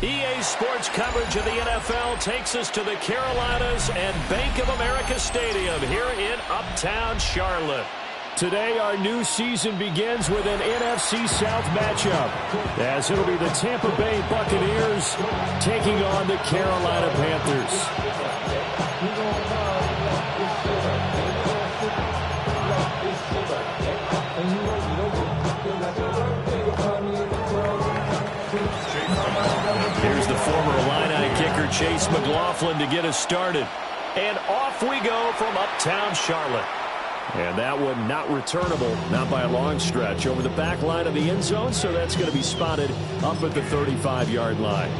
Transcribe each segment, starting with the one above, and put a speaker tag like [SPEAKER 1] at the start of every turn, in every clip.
[SPEAKER 1] EA Sports coverage of the NFL takes us to the Carolinas and Bank of America Stadium here in Uptown Charlotte. Today, our new season begins with an NFC South matchup, as it'll be the Tampa Bay Buccaneers taking on the Carolina Panthers. Here's the former Illini kicker Chase McLaughlin to get us started. And off we go from Uptown Charlotte. And that one not returnable, not by a long stretch, over the back line of the end zone, so that's going to be spotted up at the 35-yard line.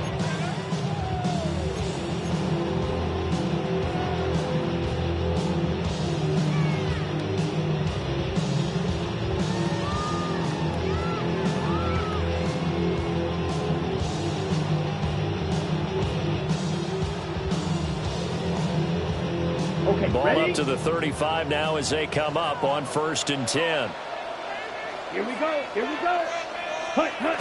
[SPEAKER 1] Ball up to the 35 now as they come up on 1st and 10.
[SPEAKER 2] Here we go. Here we go. Hut, hut.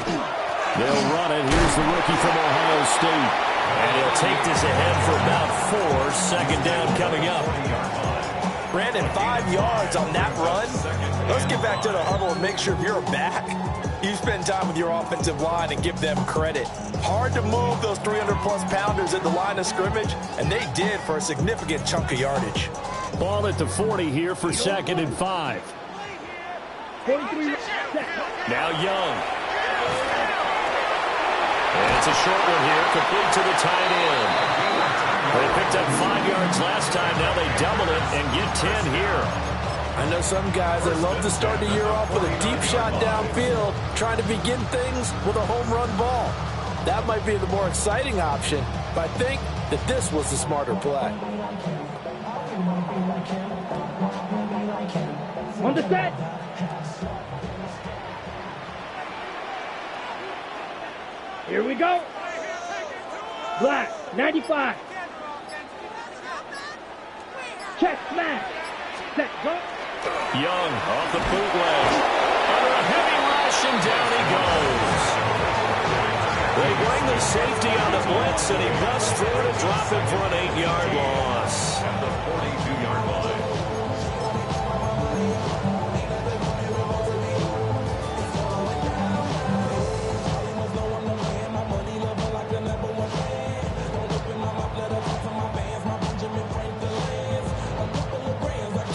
[SPEAKER 1] They'll run it. Here's the rookie from Ohio State. And he'll take this ahead for about 4. Second down coming up.
[SPEAKER 3] Brandon, 5 yards on that run. Let's get back to the huddle and make sure if you're back, you spend time with your offensive line and give them credit. Hard to move those 300-plus pounders at the line of scrimmage, and they did for a significant chunk of yardage.
[SPEAKER 1] Ball at the 40 here for 2nd and 5.
[SPEAKER 2] 43.
[SPEAKER 1] Now Young. And it's a short one here, complete to the tight end. They picked up 5 yards last time. Now they double it and get 10 here.
[SPEAKER 3] I know some guys that love to start the year off with a deep shot downfield, trying to begin things with a home run ball. That might be the more exciting option, but I think that this was the smarter play.
[SPEAKER 2] On the set. Here we go. Black, 95. Check, smash. Set, go.
[SPEAKER 1] Young off the bootleg. Under a heavy rush, and down he goes. They bring the safety on the blitz, and he busts through to drop him for an 8-yard loss. At the 42-yard line.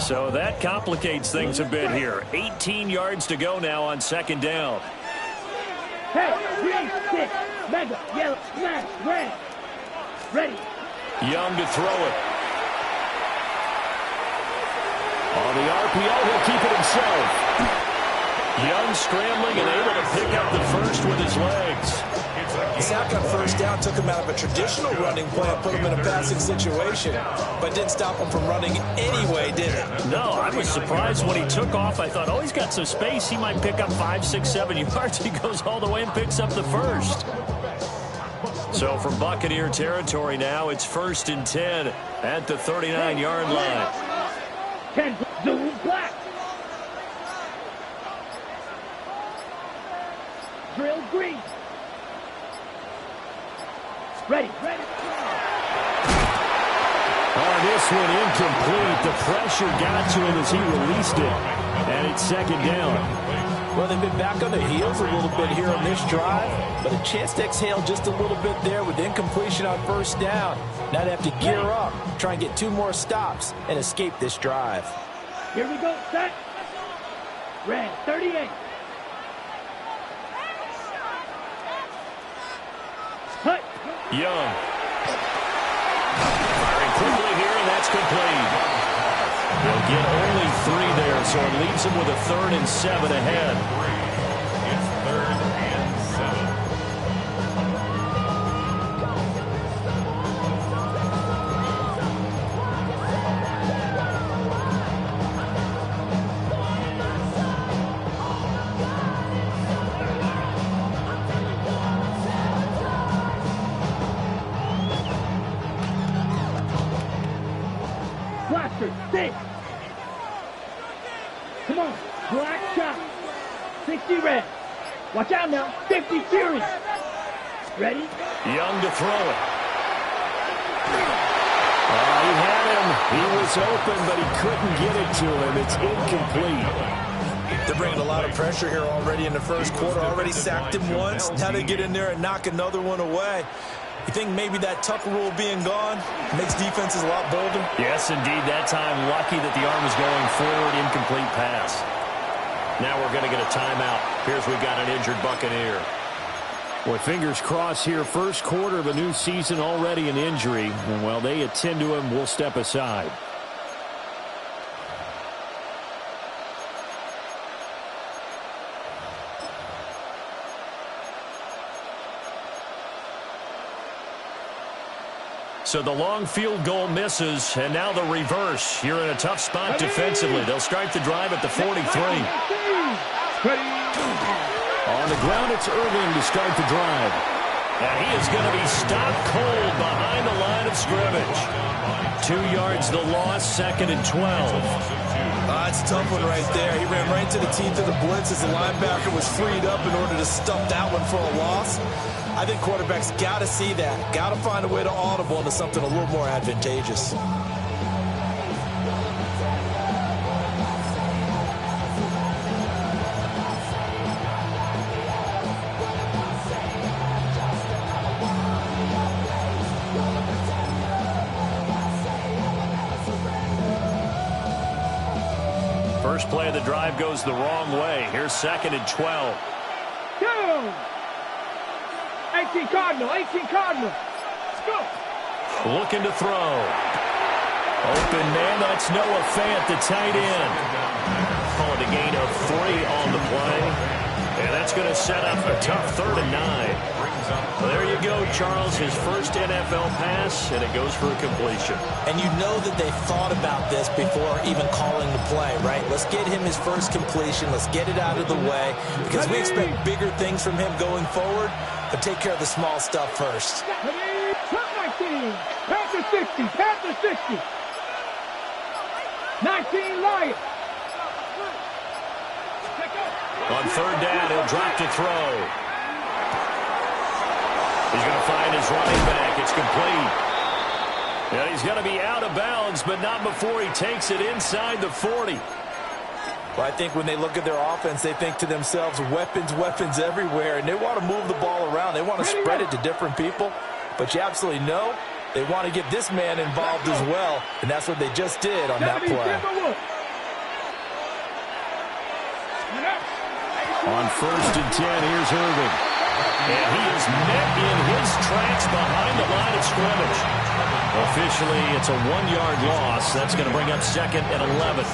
[SPEAKER 1] So that complicates things a bit here. 18 yards to go now on 2nd down.
[SPEAKER 2] Hey, green, stick, mega, yellow, smash, red. Ready.
[SPEAKER 1] Young to throw it. On the RPO, he'll keep it himself. Young scrambling and able to pick up the first with his legs.
[SPEAKER 3] The sack on 1st down took him out of a traditional running play and put him in a passing situation, but didn't stop him from running anyway, did it?
[SPEAKER 1] No, I was surprised when he took off. I thought, oh, he's got some space. He might pick up 5, 6, 7 yards. He goes all the way and picks up the first. So from Buccaneer territory now, it's 1st and 10 at the 39-yard line.
[SPEAKER 2] 10, zoom, black. Drill, green. Ready, ready.
[SPEAKER 1] On this one, incomplete. The pressure got to him as he released it. And it's 2nd down.
[SPEAKER 3] Well, they've been back on their heels a little bit here on this drive, but a chance to exhale just a little bit there with incompletion on 1st down. Now they have to gear up, try and get 2 more stops, and escape this drive.
[SPEAKER 2] Here we go, set. Red, 38. Hut.
[SPEAKER 1] Young. Firing quickly here, and that's complete. They'll get only 3 there, so it leaves them with a 3rd and 7 ahead. It's 3rd and 7.
[SPEAKER 2] Blaster, 6. Come on, black shot. 60 red. Watch out now, 50 fury. Ready?
[SPEAKER 1] Young to throw it. He had him. He was open, but he couldn't get it to him. It's incomplete.
[SPEAKER 3] They're bringing a lot of pressure here already in the first quarter. Already sacked him once. Now they get in there and knock another one away. You think maybe that Tucker rule being gone makes defenses a lot bolder?
[SPEAKER 1] Yes, indeed. That time, lucky that the arm was going forward. Incomplete pass. Now we're going to get a timeout. Here's we've got an injured Buccaneer. Boy, fingers crossed here. First quarter of a new season, already an injury. And while they attend to him, we'll step aside. So the long field goal misses, and now the reverse. You're in a tough spot defensively. They'll start the drive at the 43. On the ground, it's Irving to start the drive. And he is going to be stopped cold behind the line of scrimmage. 2 yards the loss, 2nd and 12.
[SPEAKER 3] It's a tough one right there. He ran right to the teeth of the blitz as the linebacker was freed up in order to stuff that one for a loss. I think quarterbacks got to see that. Got to find a way to audible into something a little more advantageous.
[SPEAKER 1] First play of the drive goes the wrong way. Here's 2nd and 12.
[SPEAKER 2] Go! 18 Cardinal, 18 Cardinal. Let's go.
[SPEAKER 1] Looking to throw. Open man, that's Noah Fant, the tight end. Call it a gain of 3 on the play. And that's going to set up a tough 3rd and 9. Well, there you go, Charles. His first NFL pass, and it goes for a completion.
[SPEAKER 3] And you know that they thought about this before even calling the play, right? Let's get him his first completion. Let's get it out of the way because we expect bigger things from him going forward, but take care of the small stuff first.
[SPEAKER 2] 19, Panther 60, Panther 60. 19, Lion.
[SPEAKER 1] On 3rd down, he'll drop to throw. He's going to find his running back. It's complete. And he's going to be out of bounds, but not before he takes it inside the 40.
[SPEAKER 3] Well, I think when they look at their offense, they think to themselves, weapons, weapons everywhere, and they want to move the ball around. They want to spread it to different people, but you absolutely know they want to get this man involved as well, and that's what they just did on that play.
[SPEAKER 1] On 1st and 10, here's Irving. And he is met in his tracks behind the line of scrimmage. Officially, it's a 1-yard loss. That's going to bring up 2nd and 11.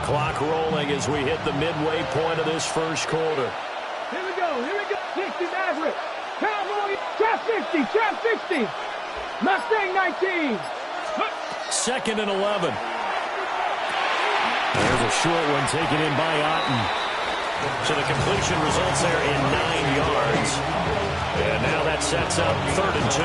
[SPEAKER 1] Clock rolling as we hit the midway point of this first quarter.
[SPEAKER 2] Here we go, 60 Maverick. Cowboy, trap 60, trap 60. Mustang 19.
[SPEAKER 1] 2nd and 11. There's a short one taken in by Otten. So the completion results there in 9 yards. And now that sets up 3rd and 2.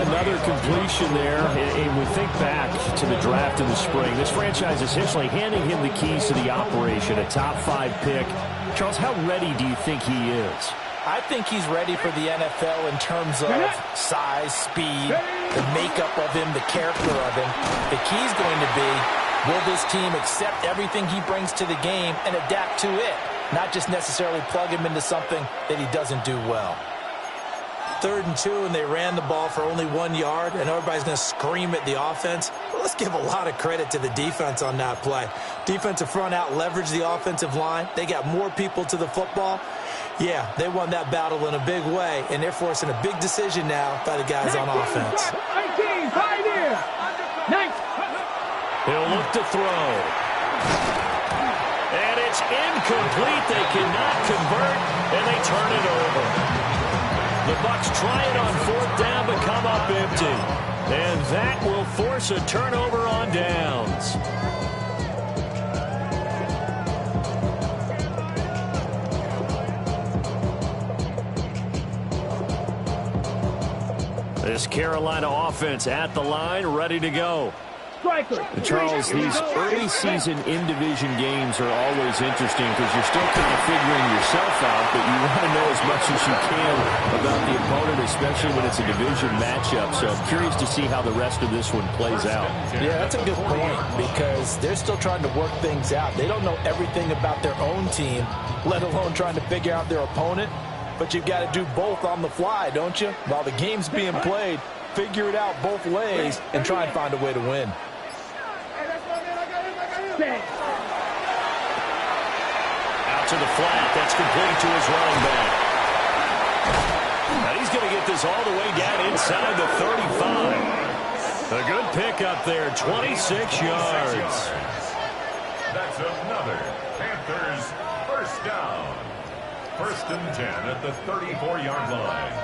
[SPEAKER 1] Another completion there. And we think back to the draft in the spring. This franchise essentially handing him the keys to the operation, a top 5 pick. Charles, how ready do you think he is?
[SPEAKER 3] I think he's ready for the NFL in terms of size, speed, the makeup of him, the character of him. The key is going to be, will this team accept everything he brings to the game and adapt to it, not just necessarily plug him into something that he doesn't do well. 3rd and 2, and they ran the ball for only 1 yard, and everybody's going to scream at the offense. Well, let's give a lot of credit to the defense on that play. Defensive front out leveraged the offensive line. They got more people to the football. Yeah, they won that battle in a big way, and they're forcing a big decision now by the guys on offense.
[SPEAKER 2] 19, Pioneer. 19.
[SPEAKER 1] He'll look to throw. And it's incomplete. They cannot convert, and they turn it over. The Bucs try it on 4th down, but come up empty. And that will force a turnover on downs. This Carolina offense at the line, ready to go.
[SPEAKER 2] Striker.
[SPEAKER 1] And Charles, these early season in-division games are always interesting because you're still kind of figuring yourself out, but you want to know as much as you can about the opponent, especially when it's a division matchup. So I'm curious to see how the rest of this one plays out.
[SPEAKER 3] Yeah, that's a good point because they're still trying to work things out. They don't know everything about their own team, let alone trying to figure out their opponent. But you've got to do both on the fly, don't you? While the game's being played, figure it out both ways and try and find a way to win.
[SPEAKER 1] Out to the flat. That's complete to his running back. Now he's going to get this all the way down inside the 35. A good pickup there, 26 yards.
[SPEAKER 4] That's another Panthers first down. 1st and 10 at the 34-yard line.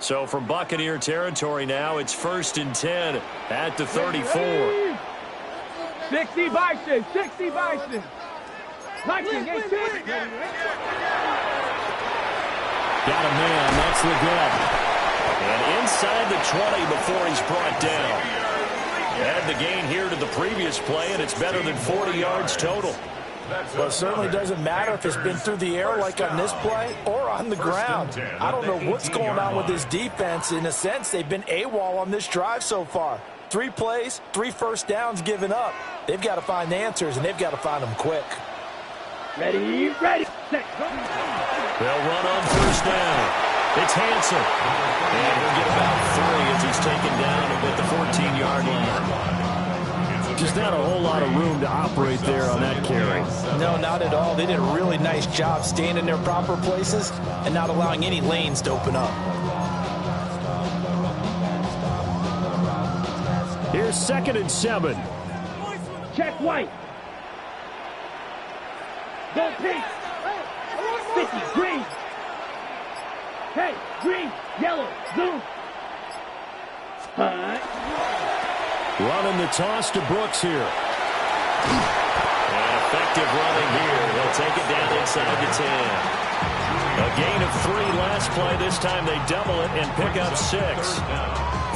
[SPEAKER 1] So from Buccaneer territory now, it's 1st and 10 at the 34.
[SPEAKER 2] 60 Bison, 60 Bison. 19, 18.
[SPEAKER 1] Got a man, that's the gut. And inside the 20 before he's brought down. Add the gain here to the previous play, and it's better than 40 yards total.
[SPEAKER 3] Well, it certainly doesn't matter if it's been through the air like on this play or on the ground. I don't know what's going on with this defense. In a sense, they've been AWOL on this drive so far. 3 plays, 3 first downs given up. They've got to find answers, and they've got to find them quick.
[SPEAKER 2] Ready, ready, set.
[SPEAKER 1] They'll run on 1st down. It's Hansen. And he'll get about 3 as he's taken down at the 14-yard line. Just not a whole lot of room to operate there on that carry.
[SPEAKER 3] No, not at all. They did a really nice job staying in their proper places and not allowing any lanes to open up.
[SPEAKER 1] Here's 2nd and 7.
[SPEAKER 2] Check white. Go pink. 50, green. Hey, green, yellow, zoom.
[SPEAKER 1] Running the toss to Brooks here. And effective running here. They'll take it down inside the 10. A gain of 3 last play. This time they double it and pick up 6.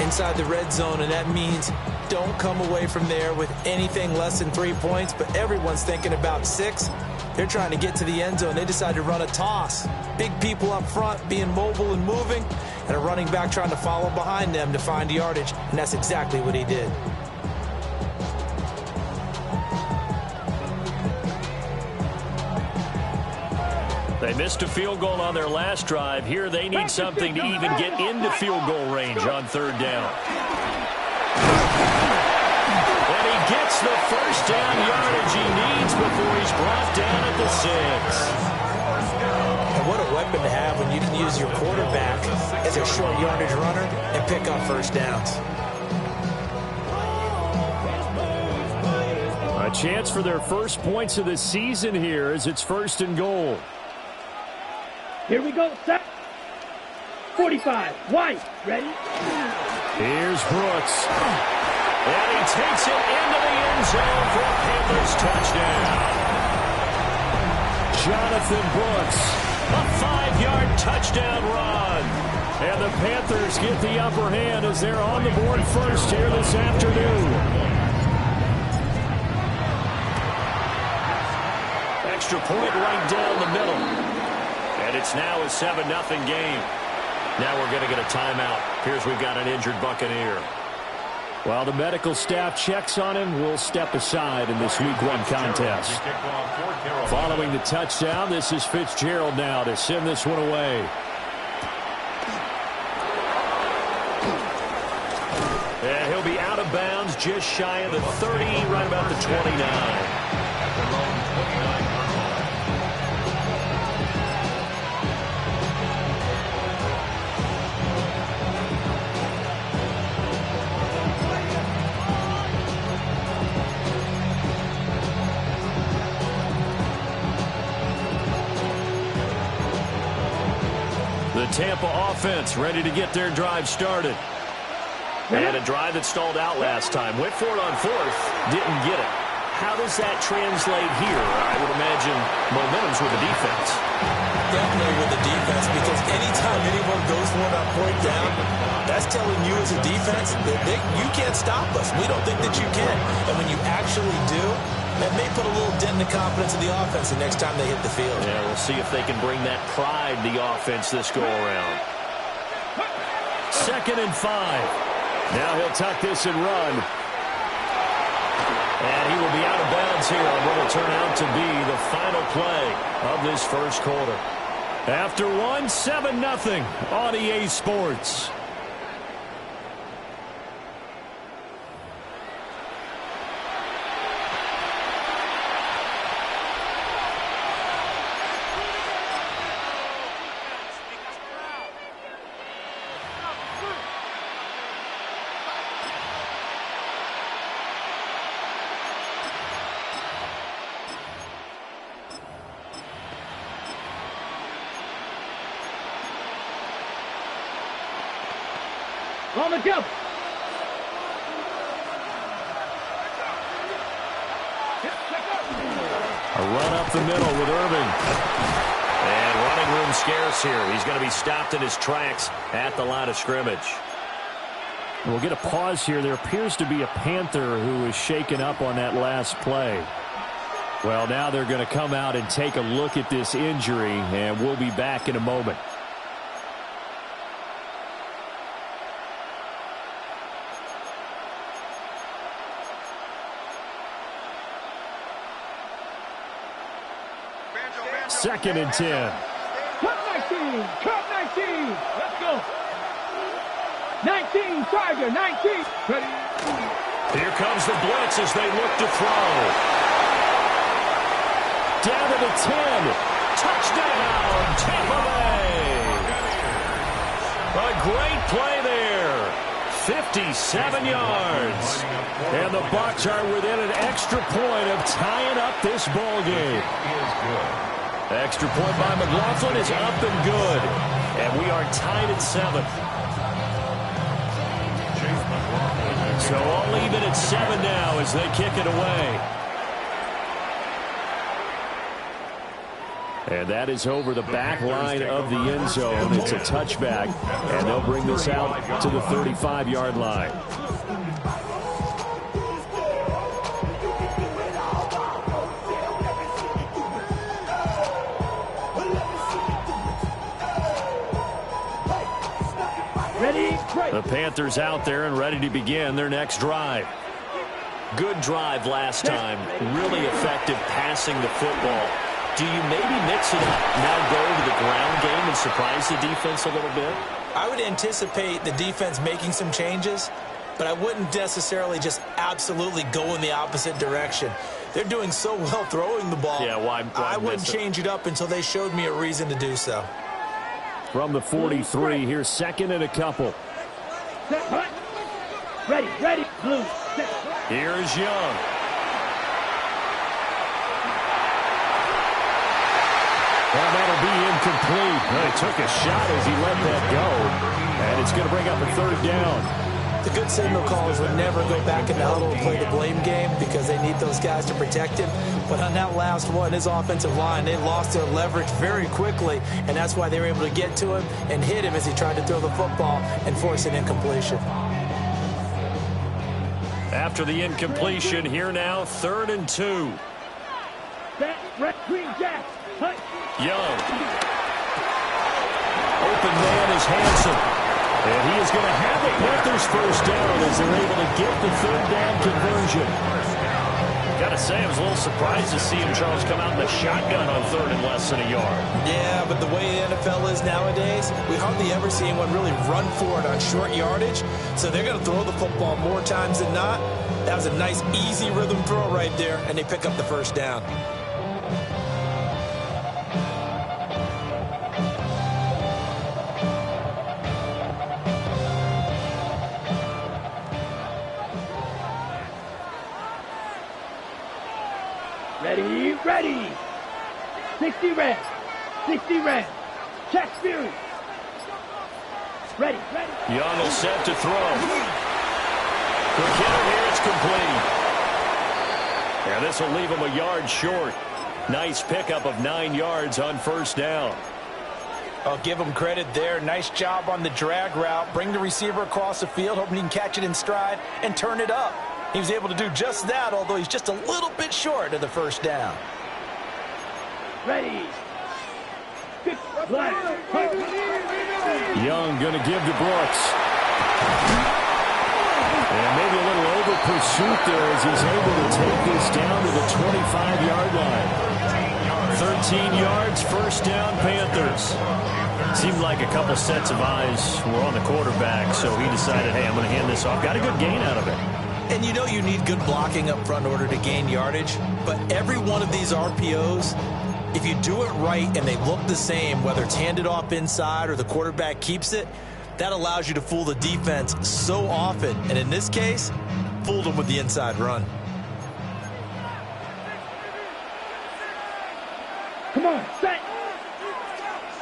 [SPEAKER 3] Inside the red zone, and that means don't come away from there with anything less than 3 points, but everyone's thinking about 6. They're trying to get to the end zone. They decide to run a toss. Big people up front being mobile and moving, and a running back trying to follow behind them to find yardage, and that's exactly what he did.
[SPEAKER 1] They missed a field goal on their last drive. Here they need something to even get into field goal range on 3rd down. And he gets the 1st down yardage he needs before he's brought down at the 6.
[SPEAKER 3] And what a weapon to have when you can use your quarterback as a short yardage runner and pick up 1st downs.
[SPEAKER 1] A chance for their first points of the season here as it's 1st and goal.
[SPEAKER 2] Here we go, set. 45, white, ready?
[SPEAKER 1] Here's Brooks. And he takes it into the end zone for a Panthers touchdown. Jonathan Brooks, a 5-yard touchdown run. And the Panthers get the upper hand as they're on the board first here this afternoon. Extra point right down the middle. And it's now a 7-0 game. Now we're going to get a timeout. Here's we've got an injured Buccaneer. While the medical staff checks on him, we'll step aside in this Week 1 contest. Following the touchdown, this is Fitzgerald now to send this one away. And he'll be out of bounds just shy of the 30, right about the 29. The Tampa offense ready to get their drive started. And a drive that stalled out last time. Went for it on 4th. Didn't get it. How does that translate here? I would imagine momentum's with the defense.
[SPEAKER 3] Definitely with the defense, because anytime anyone goes for that point down, that's telling you as a defense that you can't stop us. We don't think that you can. And when you actually do, that may put a little dent in the confidence of the offense the next time they hit the field.
[SPEAKER 1] Yeah, we'll see if they can bring that pride to the offense this go-around. 2nd and 5. Now he'll tuck this and run. And he will be out of bounds here on what will turn out to be the final play of this first quarter. After 7-0 on EA Sports.
[SPEAKER 2] On the jump.
[SPEAKER 1] A run up the middle with Irving. And running room scarce here. He's going to be stopped in his tracks at the line of scrimmage. We'll get a pause here. There appears to be a Panther who is shaken up on that last play. Well, now they're going to come out and take a look at this injury, and we'll be back in a moment. Second and 10.
[SPEAKER 2] Cut 19. Cut 19. Let's go. 19. Tiger. 19. Ready.
[SPEAKER 1] Here comes the blitz as they look to throw. Down to the 10. Touchdown, Tampa Bay. A great play there. 57 yards. And the Bucs are within an extra point of tying up this ball game. Extra point by McLaughlin is up and good. And we are tied at 7. So all even at 7 now as they kick it away. And that is over the back line of the end zone. It's a touchback. And they'll bring this out to the 35-yard line. The Panthers out there and ready to begin their next drive. Good drive last time. Really effective passing the football. Do you maybe mix it up, now go to the ground game and surprise the defense a little bit?
[SPEAKER 3] I would anticipate the defense making some changes, but I wouldn't necessarily just absolutely go in the opposite direction. They're doing so well throwing the ball.
[SPEAKER 1] Yeah, why
[SPEAKER 3] I wouldn't change it up until they showed me a reason to do so.
[SPEAKER 1] From the 43, here's 2nd and a couple.
[SPEAKER 2] Ready, ready, blue.
[SPEAKER 1] Here's Young. And that'll be incomplete. He took a shot as he let that go. And it's going to bring up a 3rd down.
[SPEAKER 3] The good signal callers would never go back in the huddle and play the blame game because they need those guys to protect him. But on that last one, his offensive line, they lost their leverage very quickly, and that's why they were able to get to him and hit him as he tried to throw the football and force an incompletion.
[SPEAKER 1] After the incompletion, here now, 3rd and 2. Young. Open man is Hanson. And he is going to have the Panthers first down as they're able to get the 3rd down conversion. Got to say, I was a little surprised to see him, Charles, come out in the shotgun on 3rd and less than a yard. Yeah, but the way the NFL is nowadays, we hardly ever see anyone really run for it on short yardage. So they're going to throw the football more times than not. That was a nice, easy rhythm throw right there, and they pick up the first down.
[SPEAKER 2] Ready, ready. 60 red. 60 red. Check Fury. Ready, ready.
[SPEAKER 1] Young is set to throw. Quick hitter here, it's complete. Yeah, this will leave him a yard short. Nice pickup of 9 yards on first down.
[SPEAKER 3] I'll give him credit there. Nice job on the drag route. Bring the receiver across the field, hoping he can catch it in stride and turn it up. He was able to do just that, although he's just a little bit short of the first down.
[SPEAKER 2] Ready.
[SPEAKER 1] Young going to give to Brooks. And maybe a little over pursuit there as he's able to take this down to the 25-yard line. 13 yards, first down, Panthers. Seemed like a couple sets of eyes were on the quarterback, so he decided, hey, I'm going to hand this off. Got a good gain out of it.
[SPEAKER 3] And you know you need good blocking up front in order to gain yardage, but every one of these RPOs, if you do it right and they look the same, whether it's handed off inside or the quarterback keeps it, that allows you to fool the defense so often. And in this case, fooled them with the inside run.
[SPEAKER 2] Come on, set.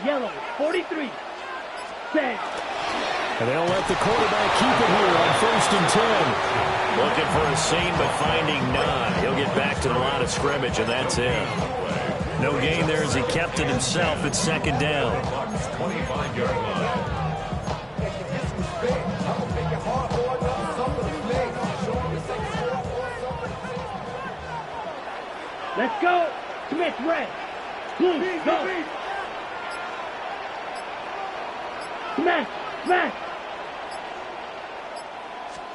[SPEAKER 2] Yellow, 43. Set.
[SPEAKER 1] And they'll let the quarterback keep it here on 1st and 10. Looking for a seam, but finding none. He'll get back to the line of scrimmage, and that's it. No gain there as he kept it himself at 2nd down.
[SPEAKER 4] 25-yard line.
[SPEAKER 2] Let's go. Smith, red. Blue, go. Smash, smash.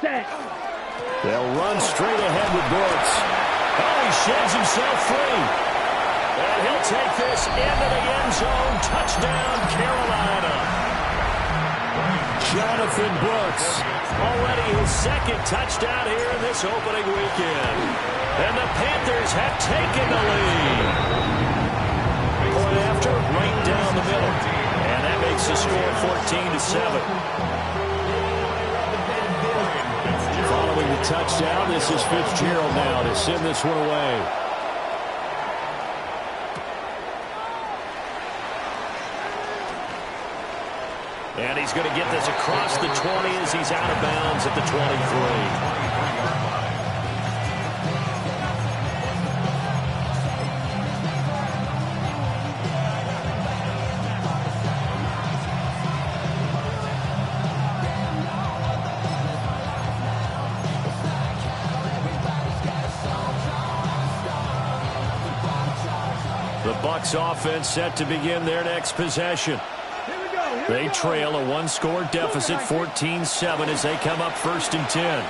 [SPEAKER 2] Set.
[SPEAKER 1] They'll run straight ahead with Brooks. Oh, he sheds himself free. And he'll take this into the end zone. Touchdown, Carolina. Jonathan Brooks, already his 2nd touchdown here in this opening weekend. And the Panthers have taken the lead. Point after, right down the middle. And that makes the score 14-7. Following the touchdown, this is Fitzgerald now to send this one away. And he's going to get this across the 20 as he's out of bounds at the 23. The Bucs offense set to begin their next possession. They trail a 1-score deficit, 14-7, as they come up 1st and 10. And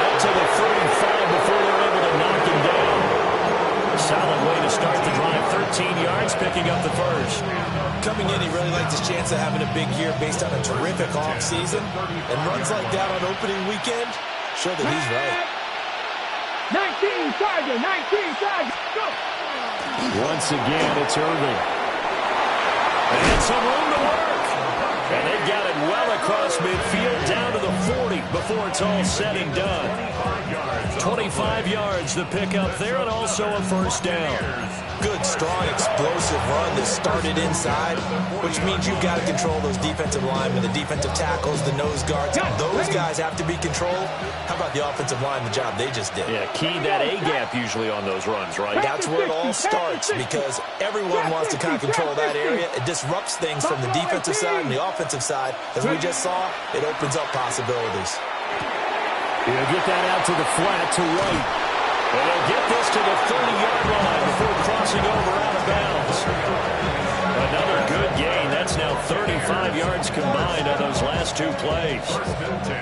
[SPEAKER 1] up to the 35 before they're able to knock him down. A solid way to start the drive, 13 yards, picking up the first.
[SPEAKER 3] Coming in, he really liked his chance of having a big year based on a terrific offseason. And runs like that on opening weekend show that he's right.
[SPEAKER 2] 19 target, 19 target, go!
[SPEAKER 1] Once again, it's Irving. And some room to work. And they've got it well across midfield down to the 40 before it's all said and done. 25 yards the pickup there, and also a first down.
[SPEAKER 3] Good, strong, explosive run that started inside, which means you've got to control those defensive linemen, the defensive tackles, the nose guards. Those guys have to be controlled. How about the offensive line, the job they just did?
[SPEAKER 1] Yeah, key that A-gap usually on those runs, right?
[SPEAKER 3] That's where it all starts, because everyone wants to kind of control that area. It disrupts things from the defensive side and the offensive side. As we just saw, it opens up possibilities.
[SPEAKER 1] He'll get that out to the flat to White. And he'll get this to the 30-yard line before crossing over out of bounds. Another good gain. That's now 35 yards combined on those last 2 plays.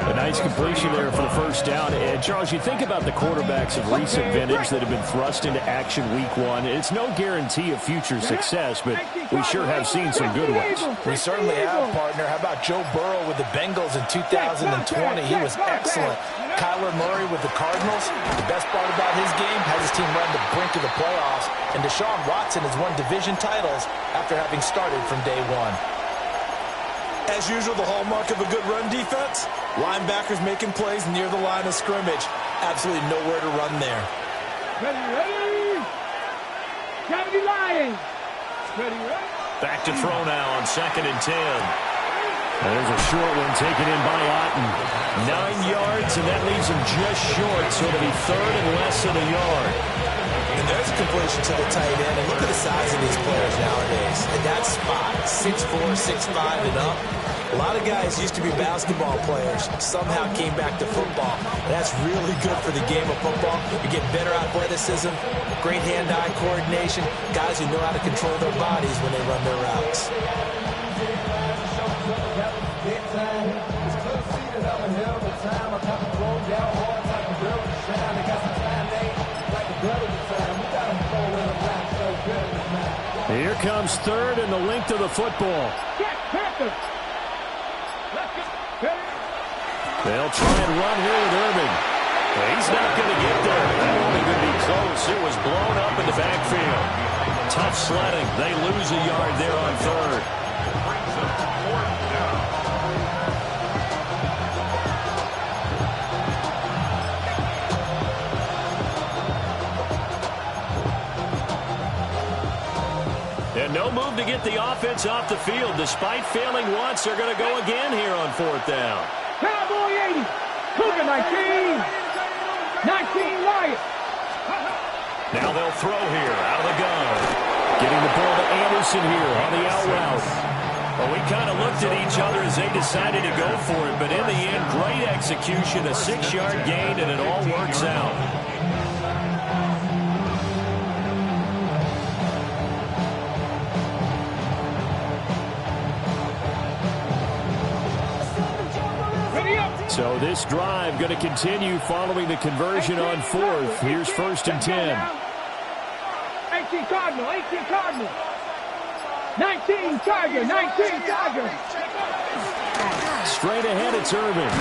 [SPEAKER 1] A nice completion there for the first down. And, Charles, you think about the quarterbacks of recent vintage that have been thrust into action week 1. It's no guarantee of future success, but we sure have seen some good ones.
[SPEAKER 3] We certainly have, partner. How about Joe Burrow with the Bengals in 2020? He was excellent. Kyler Murray with the Cardinals. The best part about his game has his team run the brink of the playoffs. And Deshaun Watson has won division titles after having started from day 1. As usual, the hallmark of a good run defense, linebackers making plays near the line of scrimmage. Absolutely nowhere to run there.
[SPEAKER 2] Ready, ready. Gotta be lying. Ready, ready.
[SPEAKER 1] Back to throw now on 2nd and 10. There's a short one taken in by Otten. 9 yards, and that leaves him just short, so it'll be third and less than a yard.
[SPEAKER 3] And there's a completion to the tight end, and look at the size of these players nowadays. At that spot, 6'4", 6'5", and up. A lot of guys used to be basketball players, somehow came back to football. That's really good for the game of football. You get better athleticism, great hand-eye coordination, guys who know how to control their bodies when they run their routes.
[SPEAKER 1] Here comes third and the length of the football. They'll try and run here with Irving. He's not going to get there. That wasn't going to be close. It was blown up in the backfield. Tough sledding. They lose a yard there on third. And no move to get the offense off the field. Despite failing once, they're going to go again here on fourth down.
[SPEAKER 2] Cowboy 80. Cougar 19. 19 Lions.
[SPEAKER 1] Now they'll throw here out of the gun. Getting the ball to Anderson here on the out route. Well, we kind of looked at each other as they decided to go for it. But in the end, great execution, a 6-yard gain, and it all works out. So this drive going to continue following the conversion on fourth. Here's first and 10.
[SPEAKER 2] 18 Cardinal, 18 Cardinal. 19 Tiger, 19 Tiger.
[SPEAKER 1] Straight ahead, it's Irving.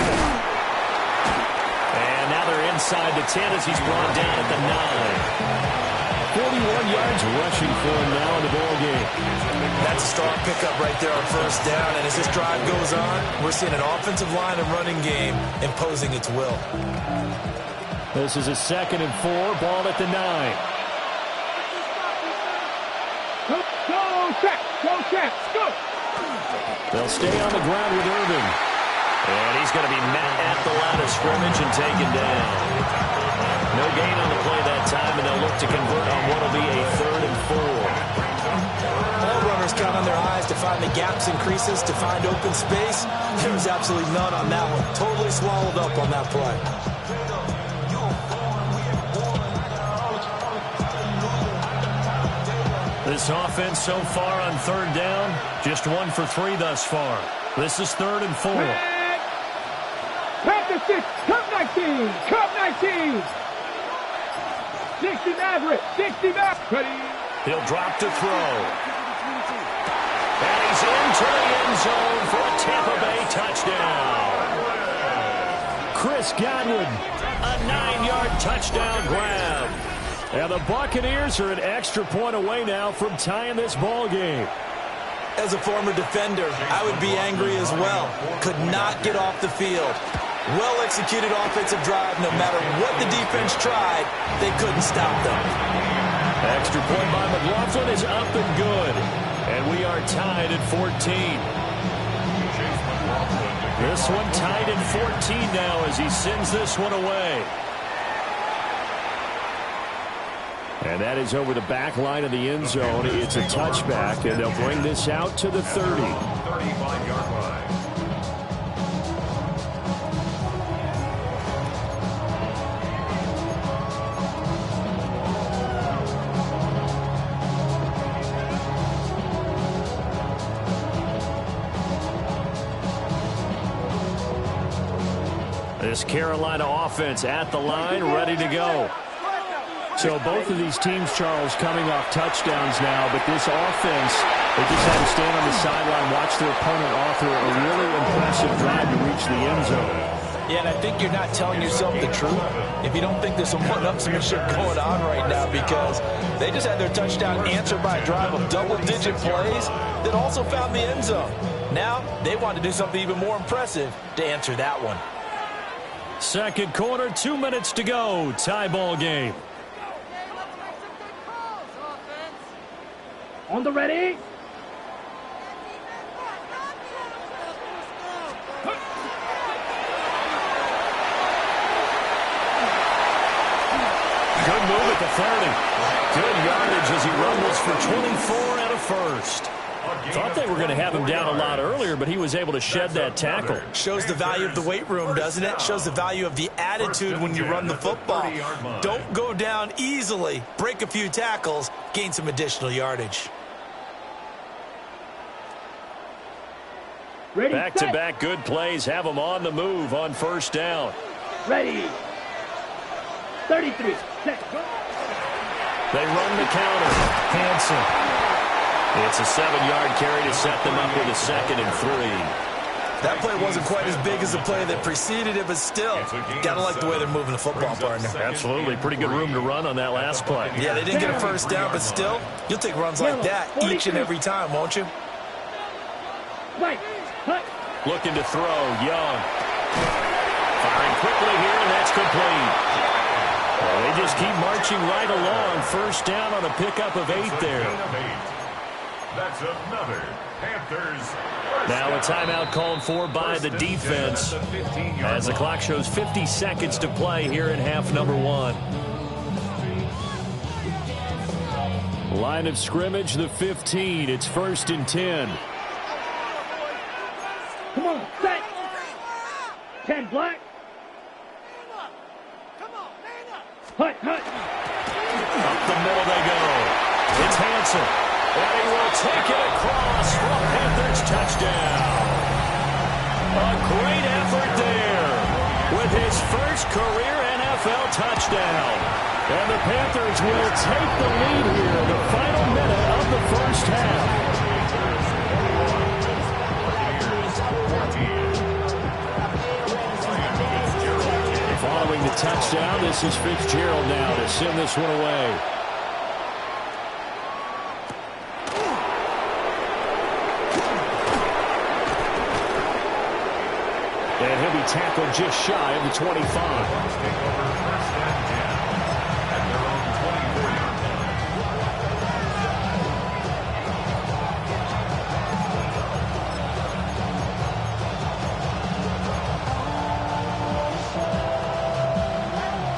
[SPEAKER 1] And now they're inside the 10 as he's brought down at the 9. 41 yards rushing for him now in the ball game.
[SPEAKER 3] That's a strong pickup right there on first down. And as this drive goes on, we're seeing an offensive line and running game imposing its will.
[SPEAKER 1] This is a 2nd and 4. Ball at the 9.
[SPEAKER 2] Go, check. Go, check. Go.
[SPEAKER 1] They'll stay on the ground with Irving. And he's going to be met at the line of scrimmage and taken down. No gain on the play that time, and they'll look to convert on what will be a 3rd and 4.
[SPEAKER 3] All runners count on their eyes to find the gaps and creases, to find open space. There was absolutely none on that one. Totally swallowed up on that play.
[SPEAKER 1] This offense so far on 3rd down, just 1 for 3 thus far. This is 3rd and 4.
[SPEAKER 2] Pack the 6, Cup 19, Cup 19. 60 Maverick, 60 Maverick. Ready.
[SPEAKER 1] He'll drop to throw. And he's into the end zone for a Tampa Bay touchdown. Chris Godwin, a 9-yard touchdown grab. And the Buccaneers are an extra point away now from tying this ball game.
[SPEAKER 3] As a former defender, I would be angry as well. Could not get off the field. Well-executed offensive drive. No matter what the defense tried, they couldn't stop them.
[SPEAKER 1] Extra point by McLaughlin is up and good. And we are tied at 14. This one tied at 14 now as he sends this one away. And that is over the back line of the end zone. It's a touchback, and they'll bring this out to the 30.
[SPEAKER 4] 35-yard line.
[SPEAKER 1] This Carolina offense at the line, ready to go. So both of these teams, Charles, coming off touchdowns now, but this offense, they just had to stand on the sideline, watch their opponent author a really impressive drive to reach the end zone.
[SPEAKER 3] Yeah, and I think you're not telling yourself the truth if you don't think there's some one-upsmanship going on right now, because they just had their touchdown answered by a drive of double-digit plays that also found the end zone. Now they want to do something even more impressive to answer that one.
[SPEAKER 1] Second quarter, 2 minutes to go. Tie ball game.
[SPEAKER 2] On the ready.
[SPEAKER 1] the 30. Good yardage as he rumbles for 24 and a first. Thought they were going to have him down a lot earlier, but he was able to shed that tackle.
[SPEAKER 3] Shows the value of the weight room, doesn't it? Shows the value of the attitude when you run the football. Don't go down easily. Break a few tackles. Gain some additional yardage.
[SPEAKER 1] Back-to-back good plays have them on the move on first down.
[SPEAKER 2] Ready. 33. Set. Go.
[SPEAKER 1] They run the counter. Hanson. It's a 7-yard carry to set them up with a 2nd and 3.
[SPEAKER 3] That play wasn't quite as big as the play that preceded it, but still, gotta like the way they're moving the football, partner.
[SPEAKER 1] Absolutely. Pretty good room to run on that last play.
[SPEAKER 3] Yeah, they didn't get a first down, but still, you'll take runs like that each and every time, won't you?
[SPEAKER 1] Looking to throw. Young. Firing quickly here, and that's complete. Well, they just keep marching right along. First down on a pickup of 8 there.
[SPEAKER 4] That's another Panthers.
[SPEAKER 1] Now a timeout called for by the defense as the clock shows 50 seconds to play here in half number 1. Line of scrimmage, the 15. It's 1st and 10.
[SPEAKER 2] Come on, set. 10 black. Hut.
[SPEAKER 1] Up the middle they go. It's Hanson. And he will take it across for a Panthers touchdown. A great effort there with his first career NFL touchdown. And the Panthers will take the lead here in the final minute of the first half. Following the touchdown, this is Fitzgerald now to send this one away. And he'll be tackled just shy of the 25.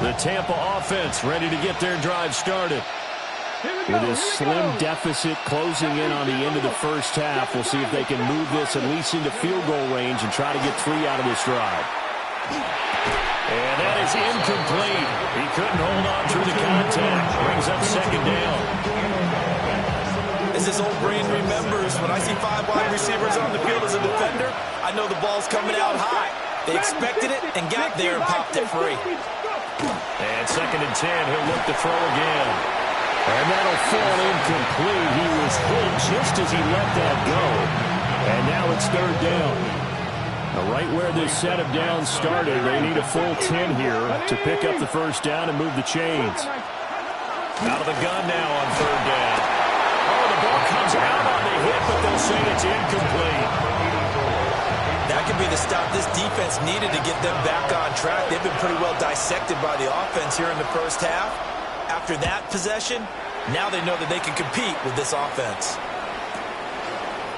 [SPEAKER 1] The Tampa offense ready to get their drive started. With his slim deficit closing in on the end of the first half, we'll see if they can move this at least into field goal range and try to get 3 out of this drive. And that is incomplete. He couldn't hold on through the contact. Brings up 2nd down.
[SPEAKER 3] As his old brain remembers, when I see 5 wide receivers on the field as a defender, I know the ball's coming out high. They expected it and got there and popped it free.
[SPEAKER 1] And 2nd and 10, he'll look to throw again. And that'll fall incomplete. He was hit just as he let that go. And now it's 3rd down. Now right where this set of downs started, they need a full 10 here to pick up the first down and move the chains. Out of the gun now on 3rd down. Oh, the ball comes out on the hit, but they'll say it's incomplete.
[SPEAKER 3] That could be the stop this defense needed to get them back on track. They've been pretty well dissected by the offense here in the first half. After that possession, now they know that they can compete with this offense.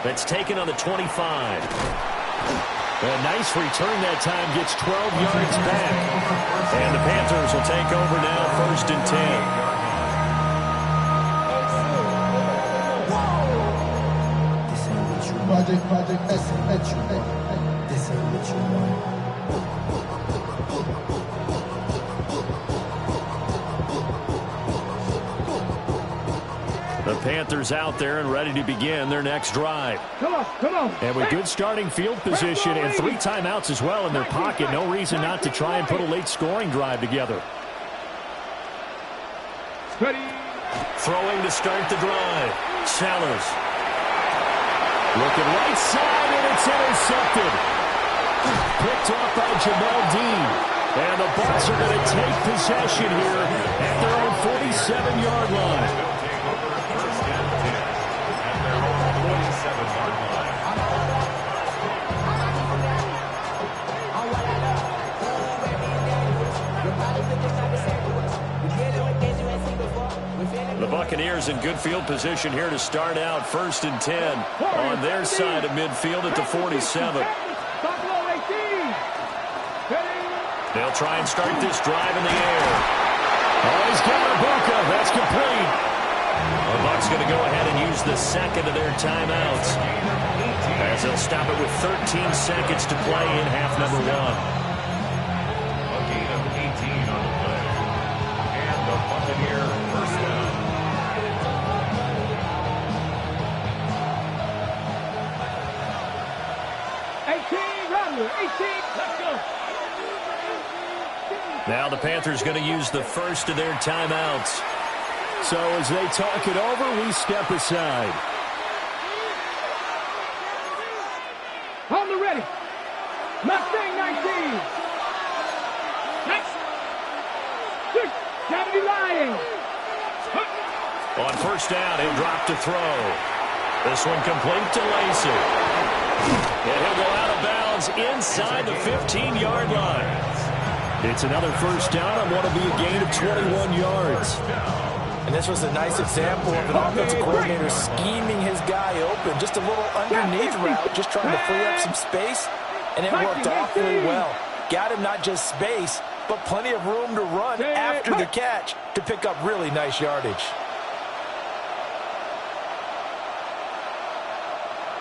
[SPEAKER 1] That's taken on the 25. A nice return that time, gets 12 yards back. And the Panthers will take over now, 1st and 10.
[SPEAKER 5] Project S3W1. This ain't what you want.
[SPEAKER 1] The Panthers out there and ready to begin their next drive.
[SPEAKER 2] Come on.
[SPEAKER 1] And with good starting field position and 3 timeouts as well in their pocket, no reason not to try and put a late scoring drive together.
[SPEAKER 2] Ready.
[SPEAKER 1] Throwing to start the drive. Sellers. Looking right side, and it's intercepted. Picked off by Jamel Dean. And the Bucs are going to take possession here at their own 47-yard line. The Buccaneers in good field position here to start out 1st and 10 on their side of midfield at the 47. They'll try and start this drive in the air. Oh, he's got Ibuka. use the second of their timeouts, as they'll stop it with 13 seconds to play in half number 1.
[SPEAKER 4] A gain of 18 on the play. And the Buccaneer first down.
[SPEAKER 2] Let's go.
[SPEAKER 1] Now the Panthers going to use the first of their timeouts.
[SPEAKER 6] So as they talk it over, we step aside.
[SPEAKER 2] On the ready. Mustang 19. Next. 70 lying.
[SPEAKER 1] On first down, he'll drop to throw. This one complete to Lacey. And he'll go out of bounds inside the 15-yard line. It's another first down on what will be a gain of 21 yards.
[SPEAKER 3] And this was a nice example of an offensive coordinator scheming his guy open. Just a little underneath route, just trying to free up some space, and it worked awfully well. Got him not just space, but plenty of room to run after the catch to pick up really nice yardage.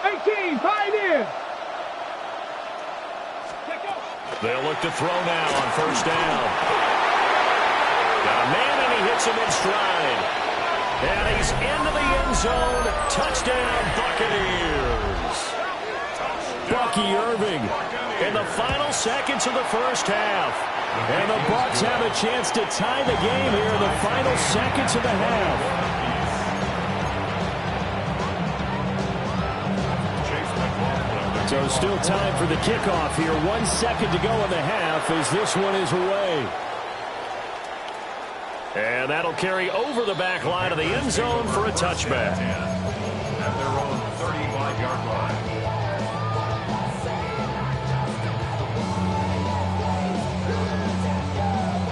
[SPEAKER 2] 18, pioneer.
[SPEAKER 1] They'll look to throw now on first down. Got a man, and he hits him in stride. And he's into the end zone. Touchdown, Buccaneers. Bucky Irving in the final seconds of the first half. And the Bucs have a chance to tie the game here in the final seconds of the half. So still time for the kickoff here. 1 second to go in the half as this one is away. And that'll carry over the back line of the end zone for a touchback.
[SPEAKER 4] At their own 35-yard line.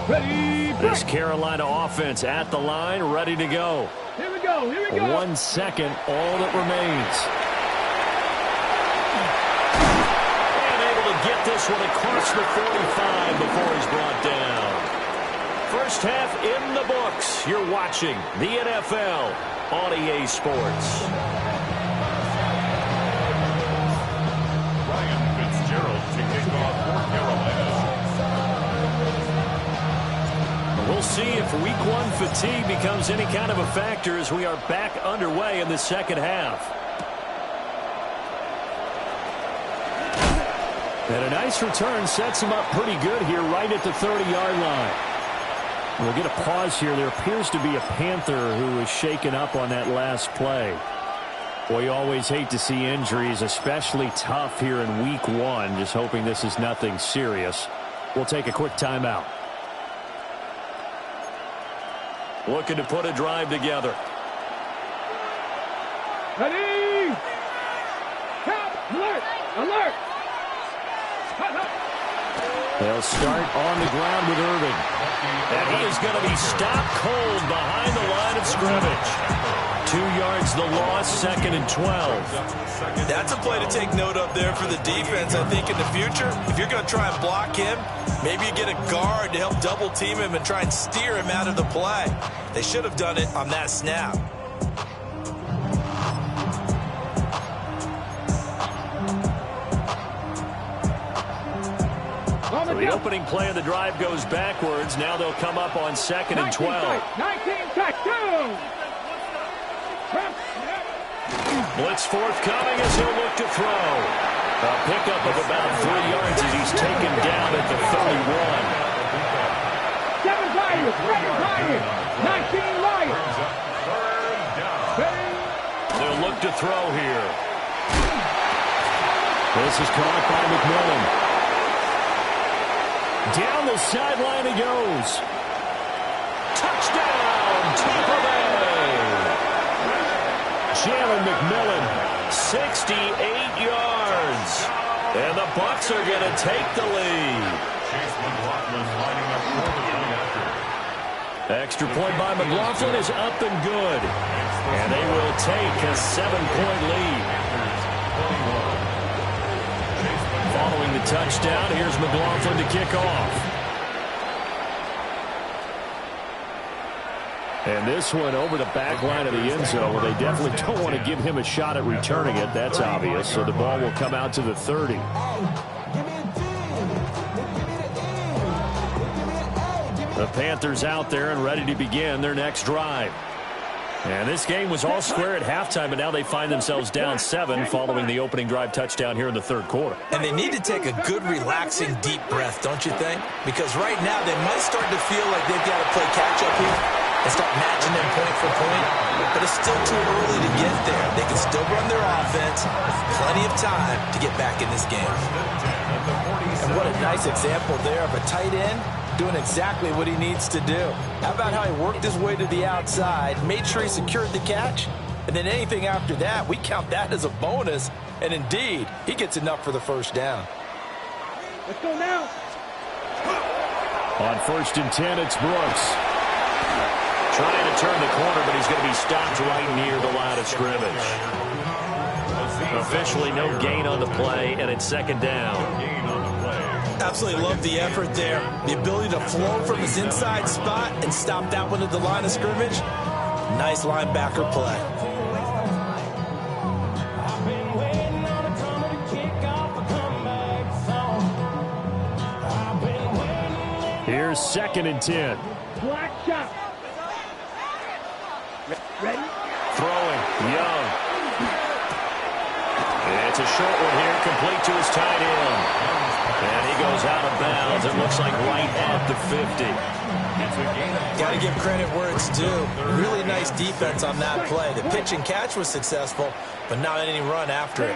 [SPEAKER 2] Ready.
[SPEAKER 1] This Carolina offense at the line, ready to go.
[SPEAKER 2] Here we go. Here we go.
[SPEAKER 1] 1 second, all that remains. Get this one across the 45 before he's brought down. First half in the books. You're watching the NFL on EA Sports.
[SPEAKER 4] Ryan Fitzgerald to kick off for Carolina.
[SPEAKER 1] We'll see if week 1 fatigue becomes any kind of a factor as we are back underway in the second half. And a nice return sets him up pretty good here right at the 30-yard line. We'll get a pause here. There appears to be a Panther who was shaken up on that last play. Boy, you always hate to see injuries, especially tough here in week 1. Just hoping this is nothing serious. We'll take a quick timeout. Looking to put a drive together.
[SPEAKER 2] Ready. Count. Alert. Alert.
[SPEAKER 1] They'll start on the ground with Irving. And he is going to be stopped cold behind the line of scrimmage. 2 yards the loss, 2nd and 12.
[SPEAKER 3] That's a play to take note of there for the defense. I think in the future, if you're going to try and block him, maybe you get a guard to help double team him and try and steer him out of the play. They should have done it on that snap.
[SPEAKER 1] So the opening play of the drive goes backwards. Now they'll come up on 2nd and 12.
[SPEAKER 2] 19 touchdown.
[SPEAKER 1] Blitz forthcoming as he'll look to throw. A pickup of about 3 yards as he's taken down at the 31.
[SPEAKER 2] 7 Lions. 19 Lions.
[SPEAKER 1] They'll look to throw here. This is caught by McMillan. Down the sideline he goes. Touchdown, Tampa Bay. Jalen McMillan, 68 yards. And the Bucs are going to take the lead. Extra point by McLaughlin is up and good. And they will take a 7-point lead. Following the touchdown, here's McLaughlin to kick off. And this one over the back line of the end zone. Well, they definitely don't want to give him a shot at returning it. That's obvious. So the ball will come out to the 30. The Panthers out there and ready to begin their next drive. And this game was all square at halftime, but now they find themselves down 7 following the opening drive touchdown here in the third quarter.
[SPEAKER 3] And they need to take a good, relaxing, deep breath, don't you think? Because right now they might start to feel like they've got to play catch-up here and start matching them point for point. But it's still too early to get there. They can still run their offense. Plenty of time to get back in this game. And what a nice example there of a tight end doing exactly what he needs to do. How about how he worked his way to the outside, made sure he secured the catch, and then anything after that, we count that as a bonus. And indeed, he gets enough for the first down.
[SPEAKER 2] Let's go now.
[SPEAKER 1] On 1st and 10, it's Brooks. Trying to turn the corner, but he's going to be stopped right near the line of scrimmage. Officially no gain on the play, and it's 2nd down.
[SPEAKER 3] Absolutely love the effort there. The ability to flow from his inside spot and stop that one at the line of scrimmage. Nice linebacker play.
[SPEAKER 1] Here's 2nd and 10.
[SPEAKER 2] Black shot. Ready?
[SPEAKER 1] Throwing. Young. It's a short one here, complete to his tight end. And he goes out of bounds. It looks like right at the 50.
[SPEAKER 3] Got to give credit where it's due. Really nice defense on that play. The pitch and catch was successful, but not any run after it.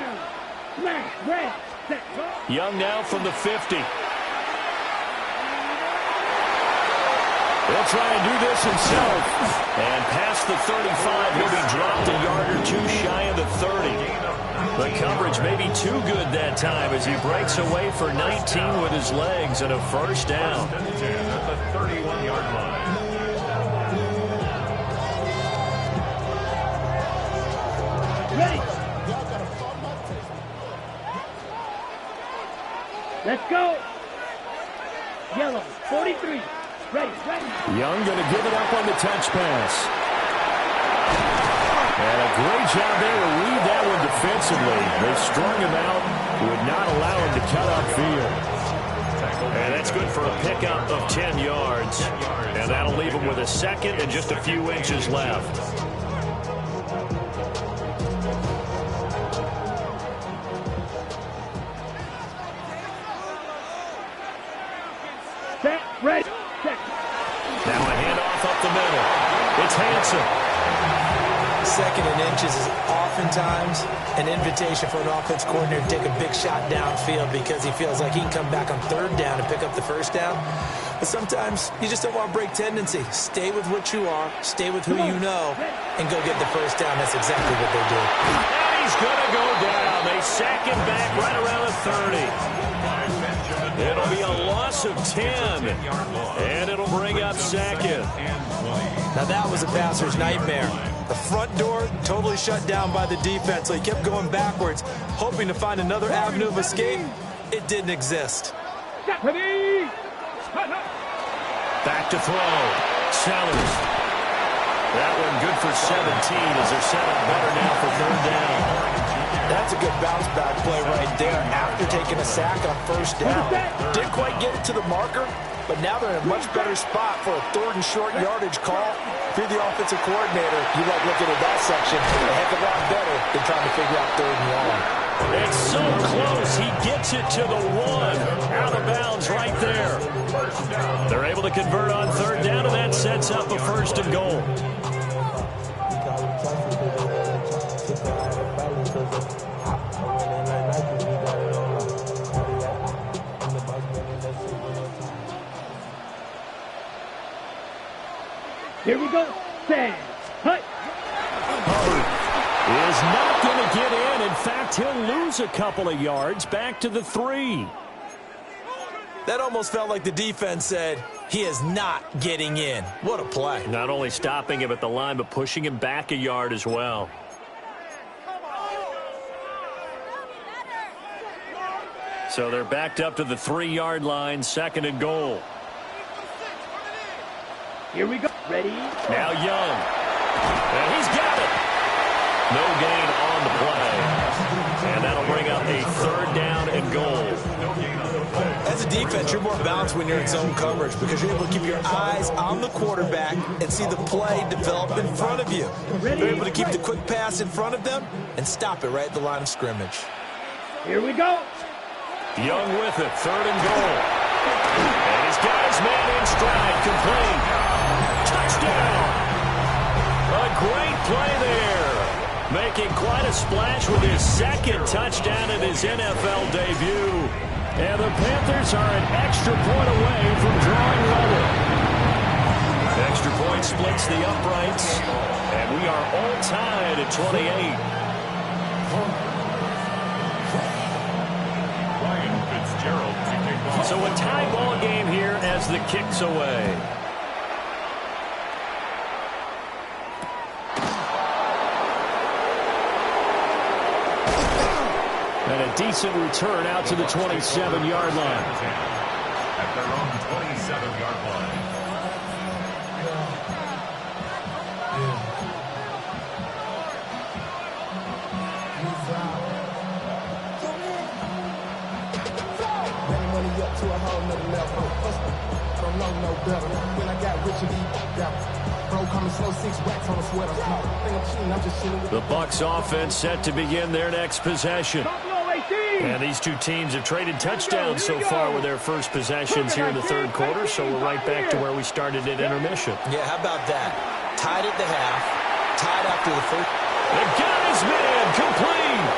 [SPEAKER 1] Young now from the 50. He'll try and do this himself. And past the 35, he'll be dropped a yard or two shy of the 30. The coverage may be too good that time as he breaks away for 19 with his legs and a first down.
[SPEAKER 4] At the 31-yard line.
[SPEAKER 2] Ready. Let's go. Yellow, 43. Ready.
[SPEAKER 1] Young going to give it up on the touch pass. And a great job there to read that one defensively. They strung him out, would not allow him to cut upfield. And that's good for a pickup of 10 yards. And that'll leave him with a 2nd and just a few inches left.
[SPEAKER 2] Set. Ready. Set.
[SPEAKER 1] Now a handoff up the middle. It's Hanson.
[SPEAKER 3] 2nd and inches is oftentimes an invitation for an offense coordinator to take a big shot downfield because he feels like he can come back on 3rd down and pick up the first down. But sometimes you just don't want to break tendency. Stay with what you are, stay with who you know, and go get the first down. That's exactly what they do.
[SPEAKER 1] And he's going to go down. They sack him back right around the 30. It'll be a loss of 10, and it'll bring up 2nd.
[SPEAKER 3] Now that was a passer's nightmare. The front door totally shut down by the defense, so he kept going backwards, hoping to find another avenue of escape. It didn't exist.
[SPEAKER 2] Ready.
[SPEAKER 1] Back to throw. Sellers. That one good for 17 as they're set up better now for 3rd down.
[SPEAKER 3] That's a good bounce back play right there after taking a sack on 1st down. Didn't quite get it to the marker, but now they're in a much better spot for a 3rd and short yardage call. If you're the offensive coordinator, you like looking at that section a heck of a lot better than trying to figure out 3rd and long.
[SPEAKER 1] It's so close. He gets it to the 1. Out of bounds right there. They're able to convert on 3rd down, and that sets up a 1st and goal.
[SPEAKER 2] Here we go. Stand. Hut.
[SPEAKER 1] Hubbard is not going to get in. In fact, he'll lose a couple of yards back to the 3.
[SPEAKER 3] That almost felt like the defense said, he is not getting in. What a play.
[SPEAKER 1] Not only stopping him at the line, but pushing him back a yard as well. So they're backed up to the 3-yard line, 2nd and goal.
[SPEAKER 2] Here we go. Ready?
[SPEAKER 1] Now Young. And he's got it. No gain on the play. And that'll bring up a 3rd down and goal.
[SPEAKER 3] As a defense, you're more balanced when you're in zone coverage because you're able to keep your eyes on the quarterback and see the play develop in front of you. You're able to keep the quick pass in front of them and stop it right at the line of scrimmage.
[SPEAKER 2] Here we go.
[SPEAKER 1] Young with it, 3rd and goal. And he's got his man in stride, complete. Touchdown! A great play there. Making quite a splash with his 2nd touchdown in his NFL debut. And the Panthers are an extra point away from drawing level. Extra point splits the uprights. And we are all tied at 28. So a tie ball game here as the kick's away. And a decent return out to the 27-yard line.
[SPEAKER 4] At their own 27-yard line.
[SPEAKER 5] To a whole nother level. Don't know no better. When I got rich and deep, bro, coming slow, 6 racks on a sweater. Think I'm cheating, I'm just chilling.
[SPEAKER 1] The Bucs offense set to begin their next possession. And these two teams have traded touchdowns so far with their first possessions here in the 3rd quarter, so we're right back to where we started at intermission.
[SPEAKER 3] Yeah, how about that? Tied at the half, tied after the first.
[SPEAKER 1] They got his man complete.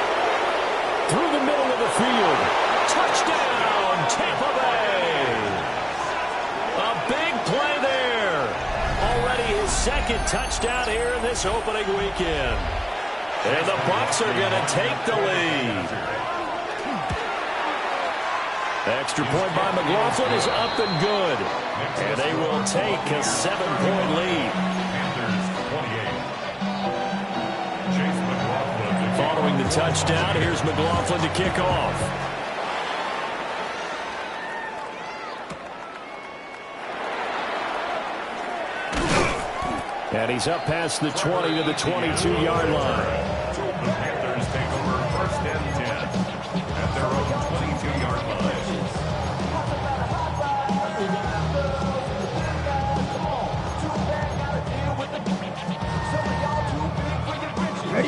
[SPEAKER 1] Through the middle of the field. Touchdown, Tampa Bay. A big play there. Already his 2nd touchdown here in this opening weekend. And the Bucs are going to take the lead. Extra point by McLaughlin is up and good. And they will take a 7-point lead. Following the touchdown, here's McLaughlin to kick off. And he's up past the 20 to the 22-yard line.
[SPEAKER 4] The Panthers take over 1st and 10 at their own 22-yard
[SPEAKER 1] line.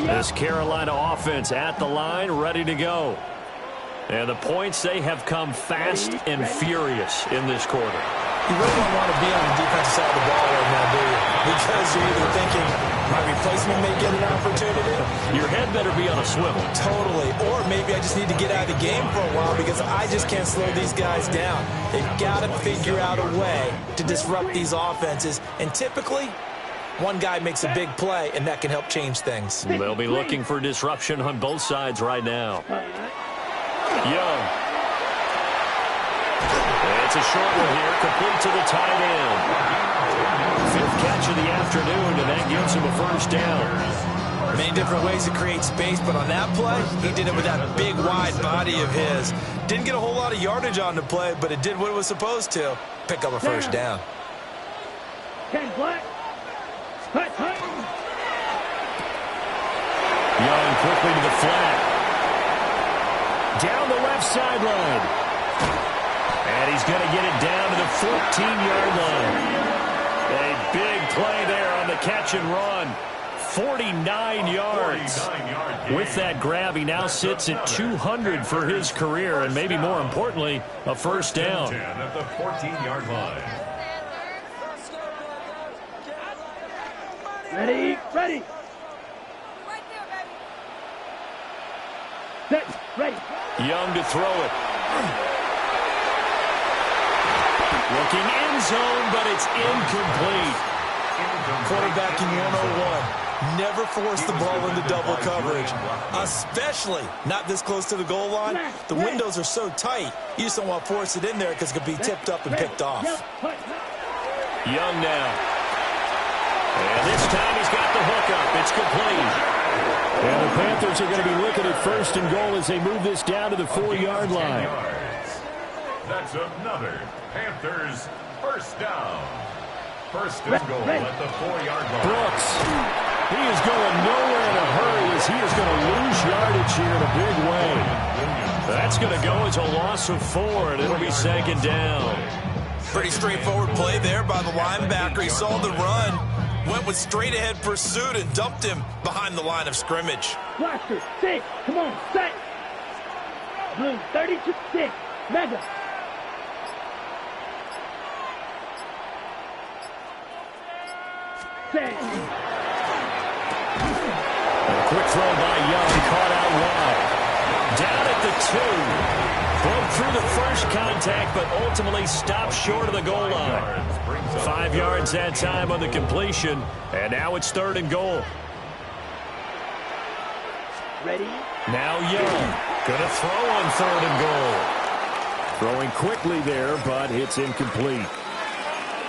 [SPEAKER 1] This Carolina offense at the line, ready to go. And the points, they have come fast and furious in this quarter.
[SPEAKER 3] You really don't want to be on the defensive side of the ball right now, do you? Because you're either thinking my replacement may get an opportunity.
[SPEAKER 1] Your head better be on a swivel.
[SPEAKER 3] Totally. Or maybe I just need to get out of the game for a while because I just can't slow these guys down. They've got to figure out a way to disrupt these offenses. And typically, one guy makes a big play, and that can help change things.
[SPEAKER 1] They'll be looking for disruption on both sides right now. Young. It's a short one here, complete to the tight end. 5th catch of the afternoon, and that gives him a 1st down.
[SPEAKER 3] Many different ways to create space, but on that play, he did it with that big, wide body of his. Didn't get a whole lot of yardage on the play, but it did what it was supposed to. Pick up a 1st down.
[SPEAKER 2] Ken Black.
[SPEAKER 1] Young quickly to the flat. Down the left sideline. And he's going to get it down to the 14-yard line. A big play there on the catch and run. 49 yards. With that grab, he now sits at 200 for his career, and maybe more importantly, a 1st down.
[SPEAKER 4] At the 14-yard line.
[SPEAKER 2] Ready, ready. Set, ready.
[SPEAKER 1] Young to throw it. Looking end zone, but it's incomplete.
[SPEAKER 3] Quarterbacking 101. Never force the ball into double coverage, especially not this close to the goal line. The windows are so tight, you just don't want to force it in there because it could be tipped up and picked off.
[SPEAKER 1] Young now. And this time he's got the hookup. It's complete. And the Panthers are going to be looking at 1st and goal as they move this down to the 4-yard line.
[SPEAKER 4] That's another Panthers 1st down. First and goal at the 4-yard line.
[SPEAKER 1] Brooks. He is going nowhere in a hurry as he is going to lose yardage here in a big way. That's going to go as a loss of 4, and it'll be second down.
[SPEAKER 3] Pretty straightforward play there by the linebacker. He saw the run, went with straight-ahead pursuit, and dumped him behind the line of scrimmage.
[SPEAKER 2] Blaster, 6. Come on, set. Blue, 32, 6. Mega. Set.
[SPEAKER 1] A quick throw by Young, caught out wide. Down at the 2. Broke through the first contact, but ultimately stopped short of the goal line. 5 yards that time on the completion, and now it's 3rd and goal.
[SPEAKER 2] Ready?
[SPEAKER 1] Now Young, gonna throw on 3rd and goal. Throwing quickly there, but it's incomplete.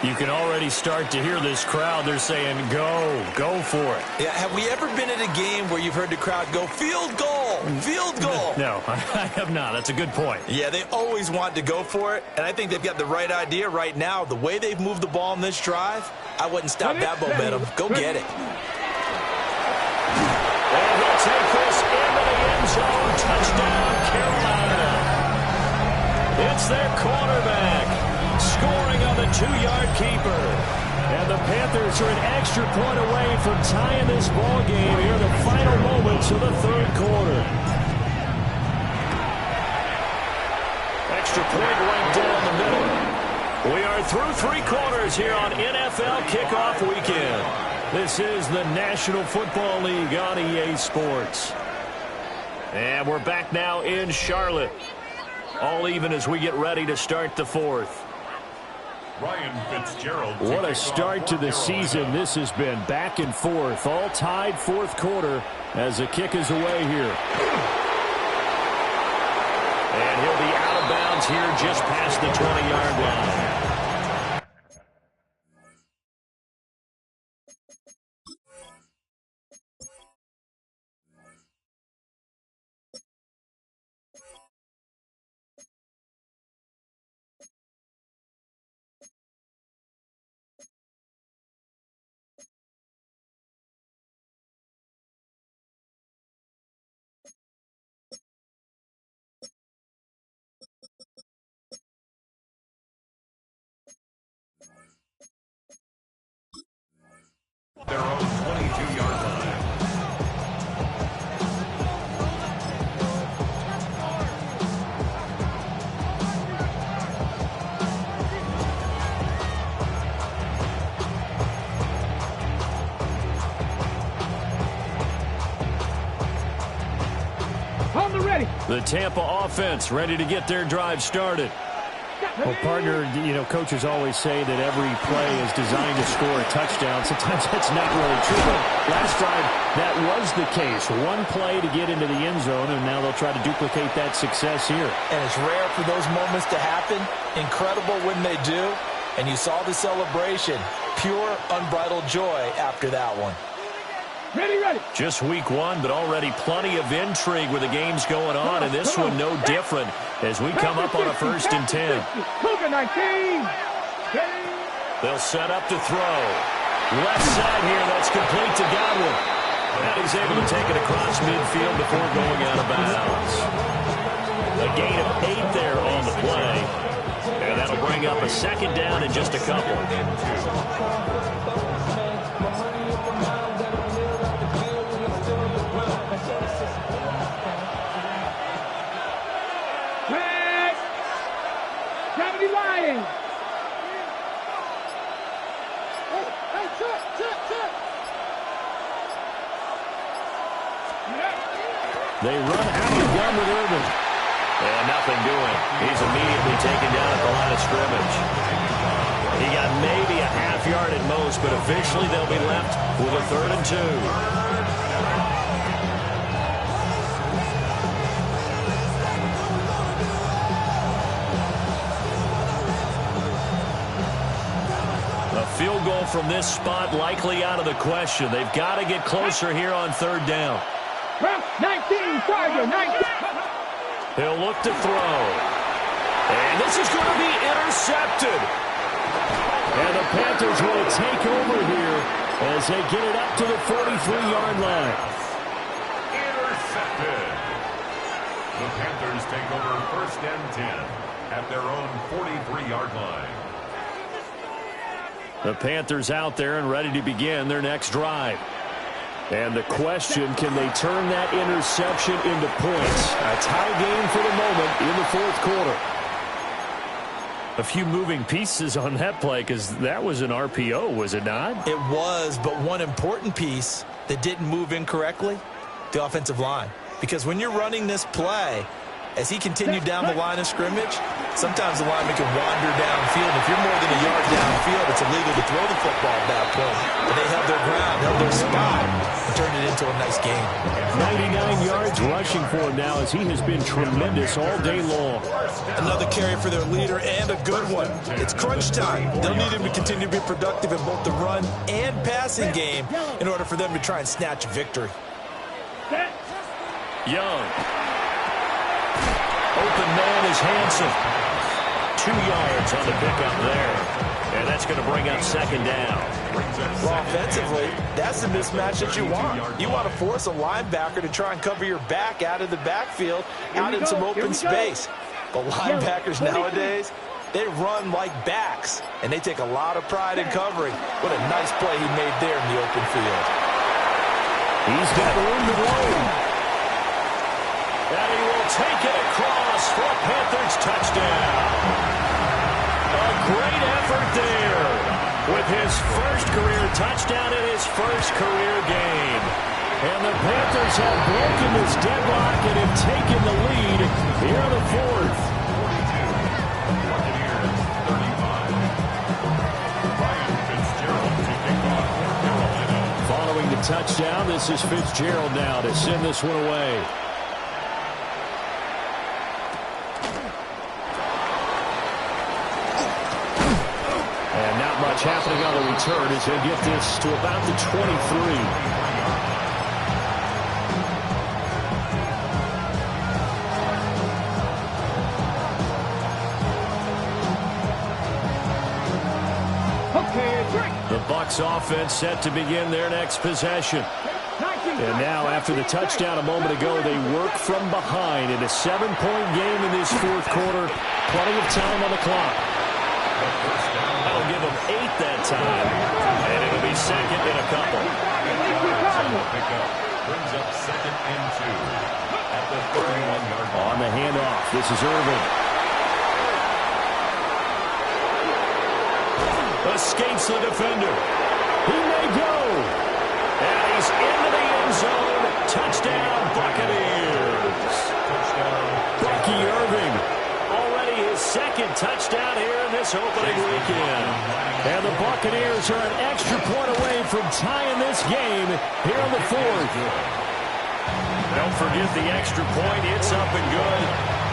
[SPEAKER 1] You can already start to hear this crowd. They're saying, go for it.
[SPEAKER 3] Yeah, have we ever been at a game where you've heard the crowd go, field goal, field goal?
[SPEAKER 1] No, I have not. That's a good point.
[SPEAKER 3] Yeah, they always want to go for it, and I think they've got the right idea right now. The way they've moved the ball in this drive, I wouldn't stop that momentum. Go get it.
[SPEAKER 1] And he'll take this into the end zone. Touchdown, Carolina. It's their quarterback scoring on the 2-yard keeper. And the Panthers are an extra point away from tying this ball game here in the final moments of the 3rd quarter. Extra point right down the middle. We are through 3 quarters here on NFL Kickoff Weekend. This is the National Football League on EA Sports. And we're back now in Charlotte. All even as we get ready to start the 4th.
[SPEAKER 4] Ryan Fitzgerald.
[SPEAKER 1] What a start to the season this has been. Back and forth, all tied 4th quarter as the kick is away here. And he'll be out of bounds here just past the 20-yard line.
[SPEAKER 4] Their own 22-yard line.
[SPEAKER 2] On the ready.
[SPEAKER 1] The Tampa offense ready to get their drive started. Well, partner, coaches always say that every play is designed to score a touchdown. Sometimes that's not really true. But last drive, that was the case. One play to get into the end zone, and now they'll try to duplicate that success here.
[SPEAKER 3] And it's rare for those moments to happen. Incredible when they do. And you saw the celebration. Pure, unbridled joy after that one.
[SPEAKER 2] Ready, ready.
[SPEAKER 1] Just week 1, but already plenty of intrigue with the games going on, and this one no different as we come up on a 1st and 10.
[SPEAKER 2] Cougar 19.
[SPEAKER 1] They'll set up to throw. Left side here, that's complete to Godwin. And he's able to take it across midfield before going out of bounds. A gain of 8 there on the play. And that'll bring up a 2nd down in just a couple. They run out of the gun with Urban. And nothing doing. He's immediately taken down at the line of scrimmage. He got maybe a half yard at most, but officially they'll be left with a 3rd and 2. A field goal from this spot likely out of the question. They've got to get closer here on 3rd down.
[SPEAKER 2] 19, Tiger, 19.
[SPEAKER 1] He'll look to throw. And this is going to be intercepted. And the Panthers will take over here as they get it up to the 43-yard line.
[SPEAKER 4] Intercepted. The Panthers take over 1st and 10 at their own 43-yard line.
[SPEAKER 1] The Panthers out there and ready to begin their next drive. And the question, can they turn that interception into points? A tie game for the moment in the 4th quarter. A few moving pieces on that play because that was an RPO, was it not?
[SPEAKER 3] It was, but one important piece that didn't move incorrectly, the offensive line. Because when you're running this play, as he continued down the line of scrimmage, sometimes the lineman can wander downfield. If you're more than a yard downfield, it's illegal to throw the football at that point. But they held their ground, held their spot, and turned it into a nice game.
[SPEAKER 1] 99 yards rushing for him now as he has been tremendous all day long.
[SPEAKER 3] Another carry for their leader and a good one. It's crunch time. They'll need him to continue to be productive in both the run and passing game in order for them to try and snatch a victory.
[SPEAKER 1] Young. Open man is Hanson. 2 yards on the pickup there. And that's going to bring up 2nd down.
[SPEAKER 3] Well, offensively, that's the mismatch that you want. You want to force a linebacker to try and cover your back out of the backfield, out in some open space. But linebackers nowadays, they run like backs, and they take a lot of pride in covering. What a nice play he made there in the open field.
[SPEAKER 1] He's got room to roam. And he will take it across for a Panthers touchdown. A great effort there with his first career touchdown in his first career game. And the Panthers have broken this deadlock and have taken the lead here in the 4th.
[SPEAKER 4] 42, Buccaneers 35. Ryan Fitzgerald to kick off for Carolina.
[SPEAKER 1] Following the touchdown, this is Fitzgerald now to send this one away. Happening on the return as he'll get this to about the 23. The Bucs offense set to begin their next possession. And now after the touchdown a moment ago, they work from behind in a 7-point game in this 4th quarter. Plenty of time on the clock. That'll give them 8 that time, and it'll be 2nd in a couple.
[SPEAKER 4] Brings up 2nd and 2 at the 31-yard line.
[SPEAKER 1] On the handoff, this is Irvin. Escapes the defender. He may go. And he's into the end zone. Touchdown, Buccaneers.
[SPEAKER 4] Touchdown.
[SPEAKER 1] Bucky Irving. Already his 2nd touchdown here in this opening weekend. And the Buccaneers are an extra point away from tying this game here in the 4th. Don't forget the extra point. It's up and good.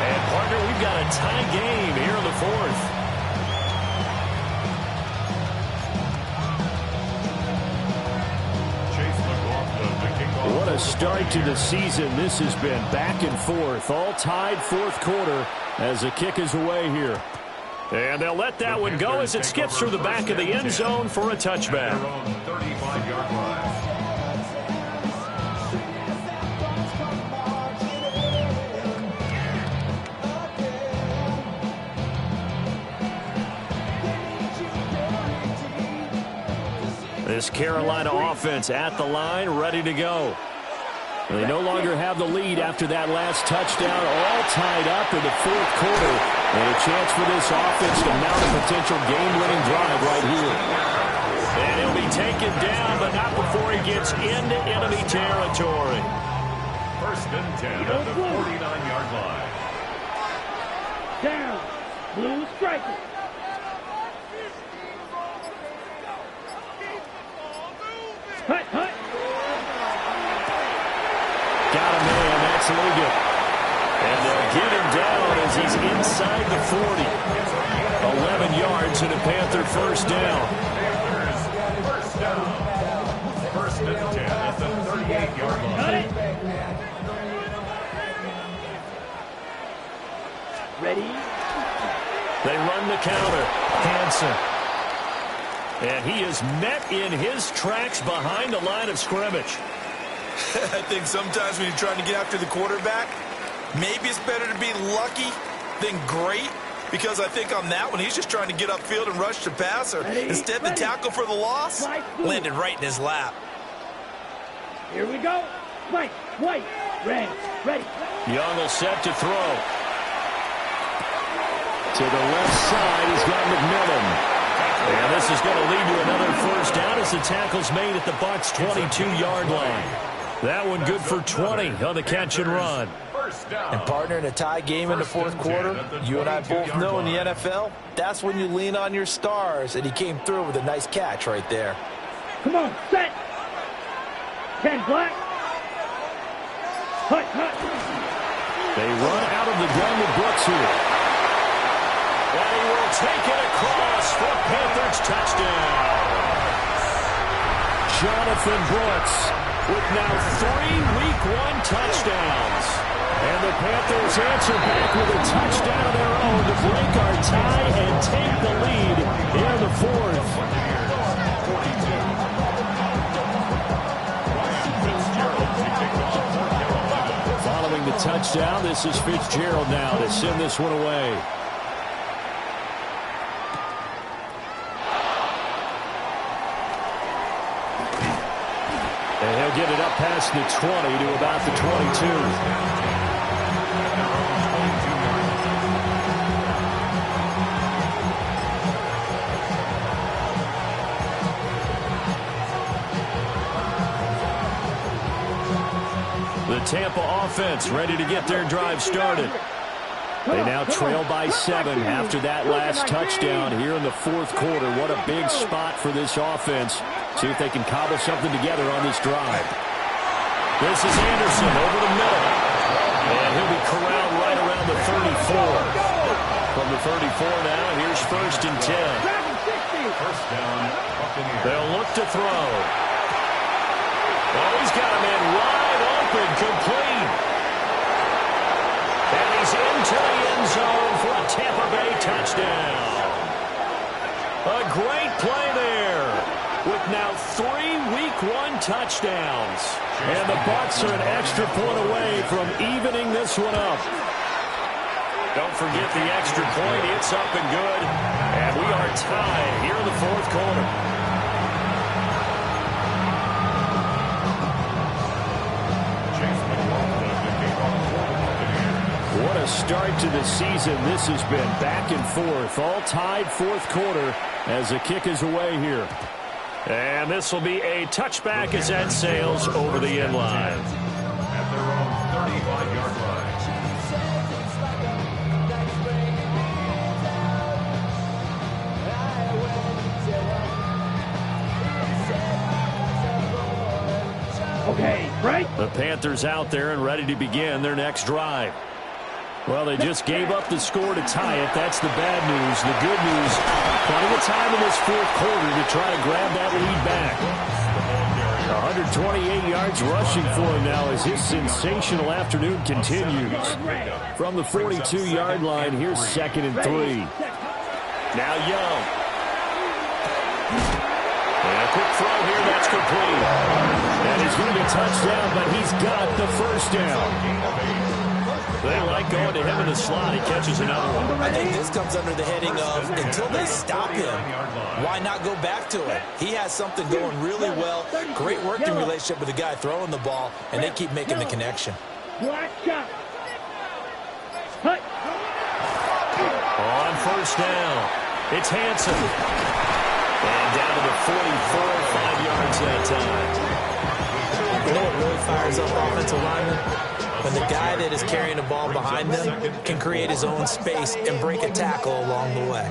[SPEAKER 1] And, partner, we've got a tie game here in the 4th. What a start to the season. This has been back and forth. All tied 4th quarter as the kick is away here. And they'll let that one go as it skips through the back of the end zone for a touchback.
[SPEAKER 4] 35-yard line.
[SPEAKER 1] This Carolina offense at the line, ready to go. They no longer have the lead after that last touchdown, all tied up in the 4th quarter. And a chance for this offense to mount a potential game-winning drive right here. And he'll be taken down, but not before he gets into enemy territory.
[SPEAKER 4] 1st and 10 at the 49-yard line.
[SPEAKER 2] Down. Blue striker. Hut, hut.
[SPEAKER 1] Got a man, that's Ligon. And they'll get him down as he's inside the 40. 11 yards and a Panther 1st down.
[SPEAKER 4] Panthers, 1st down. 1st and 10 at the 38-yard line.
[SPEAKER 2] Got it. Ready?
[SPEAKER 1] They run the counter. Hanson. And he is met in his tracks behind the line of scrimmage.
[SPEAKER 3] I think sometimes when you're trying to get after the quarterback, maybe it's better to be lucky than great, because I think on that one, he's just trying to get upfield and rush the passer. Instead, the tackle for the loss landed right in his lap.
[SPEAKER 2] Here we go. White, red, ready.
[SPEAKER 1] Young will set to throw. To the left side, he's got McMillan. And this is going to lead to another first down as the tackle's made at the Bucs' 22-yard line. That one good for 20 on the catch and run.
[SPEAKER 3] And partner, in a tie game in the fourth quarter, you and I both know in the NFL, that's when you lean on your stars, and he came through with a nice catch right there.
[SPEAKER 2] Come on, set. 10 black. Hut.
[SPEAKER 1] They run out of the gun with Brooks here. And he will take it across for a Panthers touchdown. Jonathan Brooks with now 3 Week 1 touchdowns. And the Panthers answer back with a touchdown of their own to break our tie and take the lead in the fourth. Following the touchdown, this is Fitzgerald now to send this one away. And he'll get it up past the 20 to about the 22. The Tampa offense ready to get their drive started. They now trail by 7 after that last touchdown here in the fourth quarter. What a big spot for this offense. See if they can cobble something together on this drive. This is Anderson over the middle. And he'll be corralled right around the 34. From the 34 now, here's 1st and 10.
[SPEAKER 4] First down, Buccaneers.
[SPEAKER 1] They'll look to throw. Oh, he's got a man wide open, complete. And he's into the end zone for a Tampa Bay touchdown. A great play there with now 3 Week 1 touchdowns. And the Bucs are an extra point away from evening this one up. Don't forget the extra point. It's up and good. And we are tied here in the fourth quarter. What a start to the season this has been. Back and forth, all tied fourth quarter as the kick is away here. And this will be a touchback as that sails over the end line.
[SPEAKER 4] At their own 35-yard line.
[SPEAKER 2] Okay, right?
[SPEAKER 1] The Panthers out there and ready to begin their next drive. Well, they just gave up the score to tie it. That's the bad news. The good news, plenty of time in this fourth quarter to try to grab that lead back. 128 yards rushing for him now as his sensational afternoon continues. From the 42-yard line, here's 2nd and 3. Now Young. And a quick throw here, that's complete. And he's going to be touched down, but he's got the first down. They like going to him in the slot. He catches another one.
[SPEAKER 3] I think this comes under the heading of, until they stop him, why not go back to it? He has something going really well. Great working relationship with the guy throwing the ball, and they keep making the connection.
[SPEAKER 1] On first down, it's Hansen. And down to the 44, 5 yards that time.
[SPEAKER 3] You know what really fires up offensive linemen? When the guy that is carrying the ball behind them can create his own space and break a tackle along the way.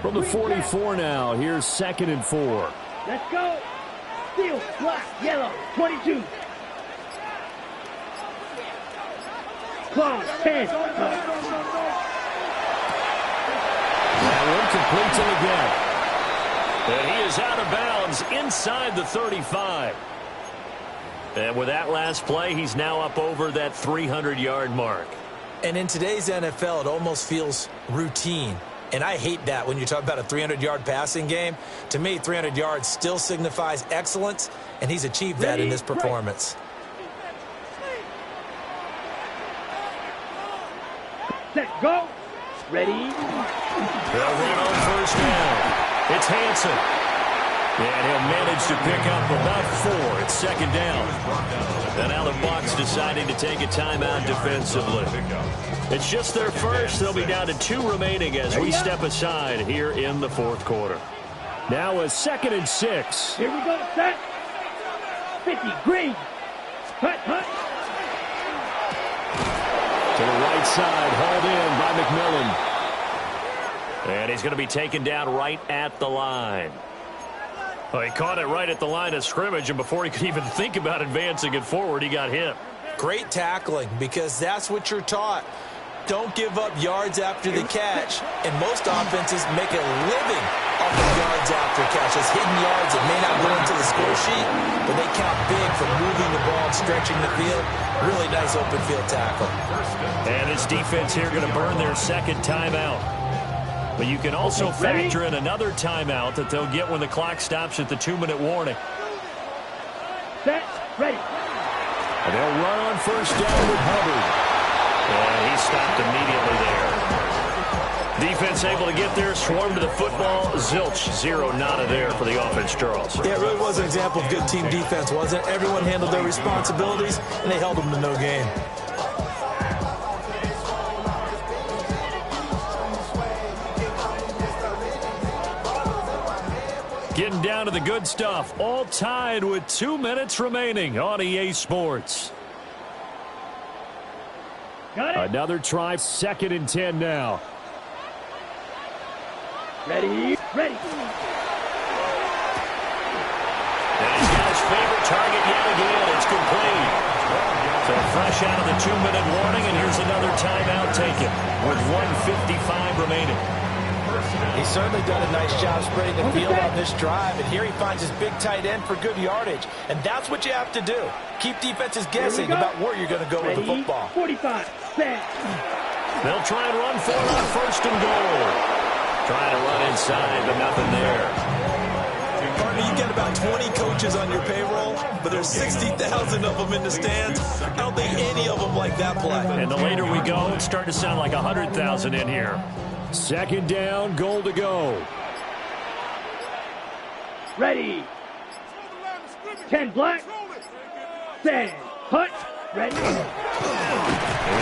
[SPEAKER 1] From the 44 now, here's 2nd and 4.
[SPEAKER 2] Let's go. Steel, black, yellow, 22. Claw, 10.
[SPEAKER 1] That one complete to the gap. And he is out of bounds inside the 35. And with that last play, he's now up over that 300-yard mark.
[SPEAKER 3] And in today's NFL, it almost feels routine. And I hate that when you talk about a 300-yard passing game. To me, 300 yards still signifies excellence, and he's achieved that in this performance.
[SPEAKER 2] Set, go. Ready.
[SPEAKER 1] They'll run on first down. It's Hansen. And he'll manage to pick up about 4 at second down. And now the Bucs deciding to take a timeout defensively. It's just their first. They'll be down to 2 remaining as we step aside here in the fourth quarter.
[SPEAKER 6] Now a 2nd and 6.
[SPEAKER 2] Here we go. Set. 50. Green. Cut.
[SPEAKER 6] To the right side, hauled in by McMillan.
[SPEAKER 1] And he's going to be taken down right at the line. Well, he caught it right at the line of scrimmage, and before he could even think about advancing it forward, he got hit.
[SPEAKER 3] Great tackling, because that's what you're taught. Don't give up yards after the catch, and most offenses make a living off of yards after catch. Those hidden yards that may not go into the score sheet, but they count big for moving the ball and stretching the field. Really nice open field tackle.
[SPEAKER 1] And this defense here going to burn their second timeout. But you can also factor in another timeout that they'll get when the clock stops at the 2-minute warning.
[SPEAKER 2] Set. Ready.
[SPEAKER 1] And they'll run on first down with Hubbard. And he stopped immediately there. Defense able to get there, swarm to the football. Zilch, 0, nada there for the offense, Charles.
[SPEAKER 3] Yeah, it really was an example of good team defense, wasn't it? Everyone handled their responsibilities, and they held them to no gain.
[SPEAKER 1] Getting down to the good stuff. All tied with 2 minutes remaining on EA Sports.
[SPEAKER 2] Got it.
[SPEAKER 6] Another try, 2nd and 10 now.
[SPEAKER 2] Ready.
[SPEAKER 1] And he's got his favorite target yet again. It's complete. So fresh out of the 2-minute warning, and here's another timeout taken with 1:55 remaining.
[SPEAKER 3] He's certainly done a nice job spreading the field on this drive, and here he finds his big tight end for good yardage. And that's what you have to do. Keep defenses guessing about where you're going to go with the football.
[SPEAKER 2] 45. Set.
[SPEAKER 1] They'll try and run for it on first and goal. Trying to run inside, but nothing there.
[SPEAKER 3] Partner, you've got about 20 coaches on your payroll, but there's 60,000 of them in the stands. I don't think any of them like that play.
[SPEAKER 1] And the later we go, it's starting to sound like 100,000 in here.
[SPEAKER 6] 2nd down, goal to go.
[SPEAKER 2] Ready. 10 black. Set. Hut. Ready.
[SPEAKER 1] And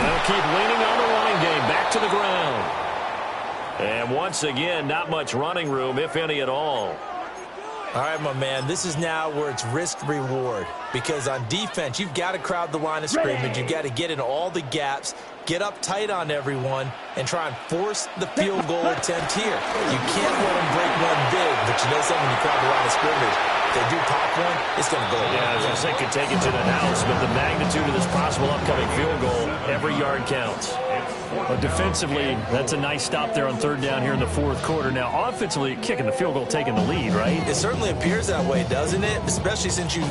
[SPEAKER 1] they'll keep leaning on the running game. Back to the ground. And once again, not much running room, if any at all.
[SPEAKER 3] All right, my man, this is now where it's risk-reward. Because on defense, you've got to crowd the line of scrimmage. You've got to get in all the gaps, get up tight on everyone, and try and force the field goal attempt here. You can't let them break one big, but you know something, when you crowd the line of scrimmage, if they do pop one, it's going to go.
[SPEAKER 1] Yeah, I was going to say, could take it to the house, but the magnitude of this possible upcoming field goal, every yard counts. But defensively, that's a nice stop there on 3rd down here in the 4th quarter. Now, offensively, kicking the field goal, taking the lead, right?
[SPEAKER 3] It certainly appears that way, doesn't it? Especially since you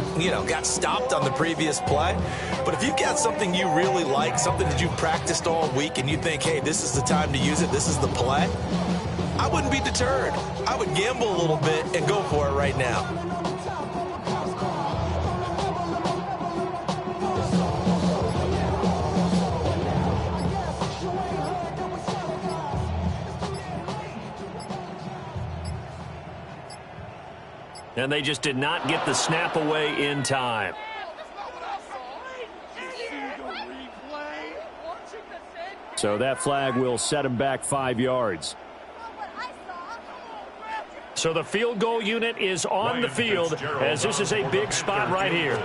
[SPEAKER 3] got stopped on the previous play. But if you've got something you really like, something that you've practiced all week, and you think, hey, this is the time to use it, this is the play, I wouldn't be deterred. I would gamble a little bit and go for it right now.
[SPEAKER 1] And they just did not get the snap away in time.
[SPEAKER 6] So that flag will set him back 5 yards.
[SPEAKER 1] So the field goal unit is on the field as this is a big spot right here.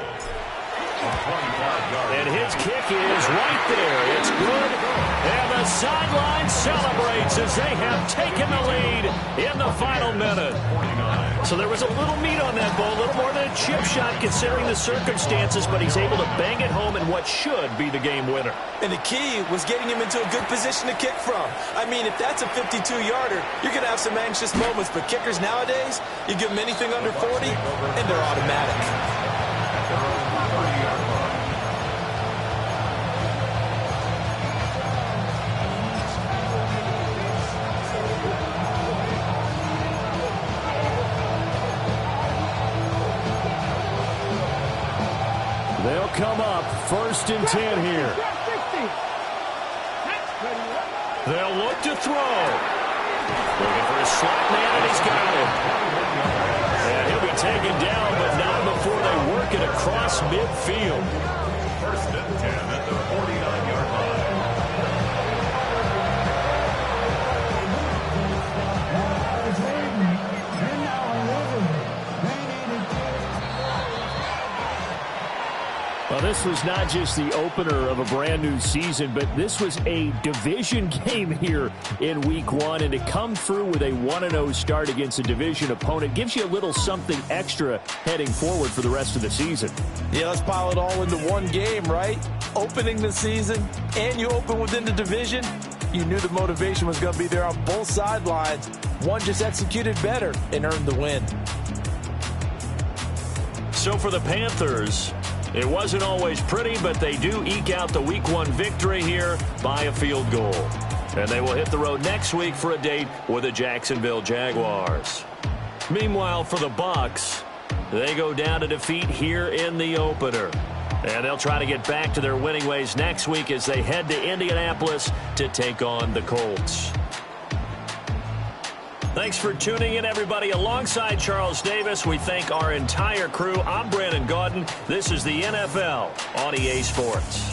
[SPEAKER 1] And his kick is right there. It's good. And the sideline celebrates as they have taken the lead in the final minute. So there was a little meat on that ball, a little more than a chip shot considering the circumstances, but he's able to bang it home in what should be the game winner.
[SPEAKER 3] And the key was getting him into a good position to kick from. I mean, if that's a 52-yarder, you're going to have some anxious moments, but kickers nowadays, you give them anything under 40, and they're automatic.
[SPEAKER 1] They'll come up 1st and 10 here. They'll look to throw. Looking for a slot man, and he's got it. And he'll be taken down, but not before they work it across midfield.
[SPEAKER 4] 1st and 10 at the 49-yard line.
[SPEAKER 1] Well, this was not just the opener of a brand new season, but this was a division game here in week 1. And to come through with a 1-0 start against a division opponent gives you a little something extra heading forward for the rest of the season.
[SPEAKER 3] Yeah, let's pile it all into one game, right? Opening the season, and you open within the division. You knew the motivation was going to be there on both sidelines. One just executed better and earned the win.
[SPEAKER 1] So for the Panthers, it wasn't always pretty, but they do eke out the week 1 victory here by a field goal. And they will hit the road next week for a date with the Jacksonville Jaguars. Meanwhile, for the Bucs, they go down to defeat here in the opener. And they'll try to get back to their winning ways next week as they head to Indianapolis to take on the Colts. Thanks for tuning in, everybody. Alongside Charles Davis, we thank our entire crew. I'm Brandon Gaudin. This is the NFL on EA Sports.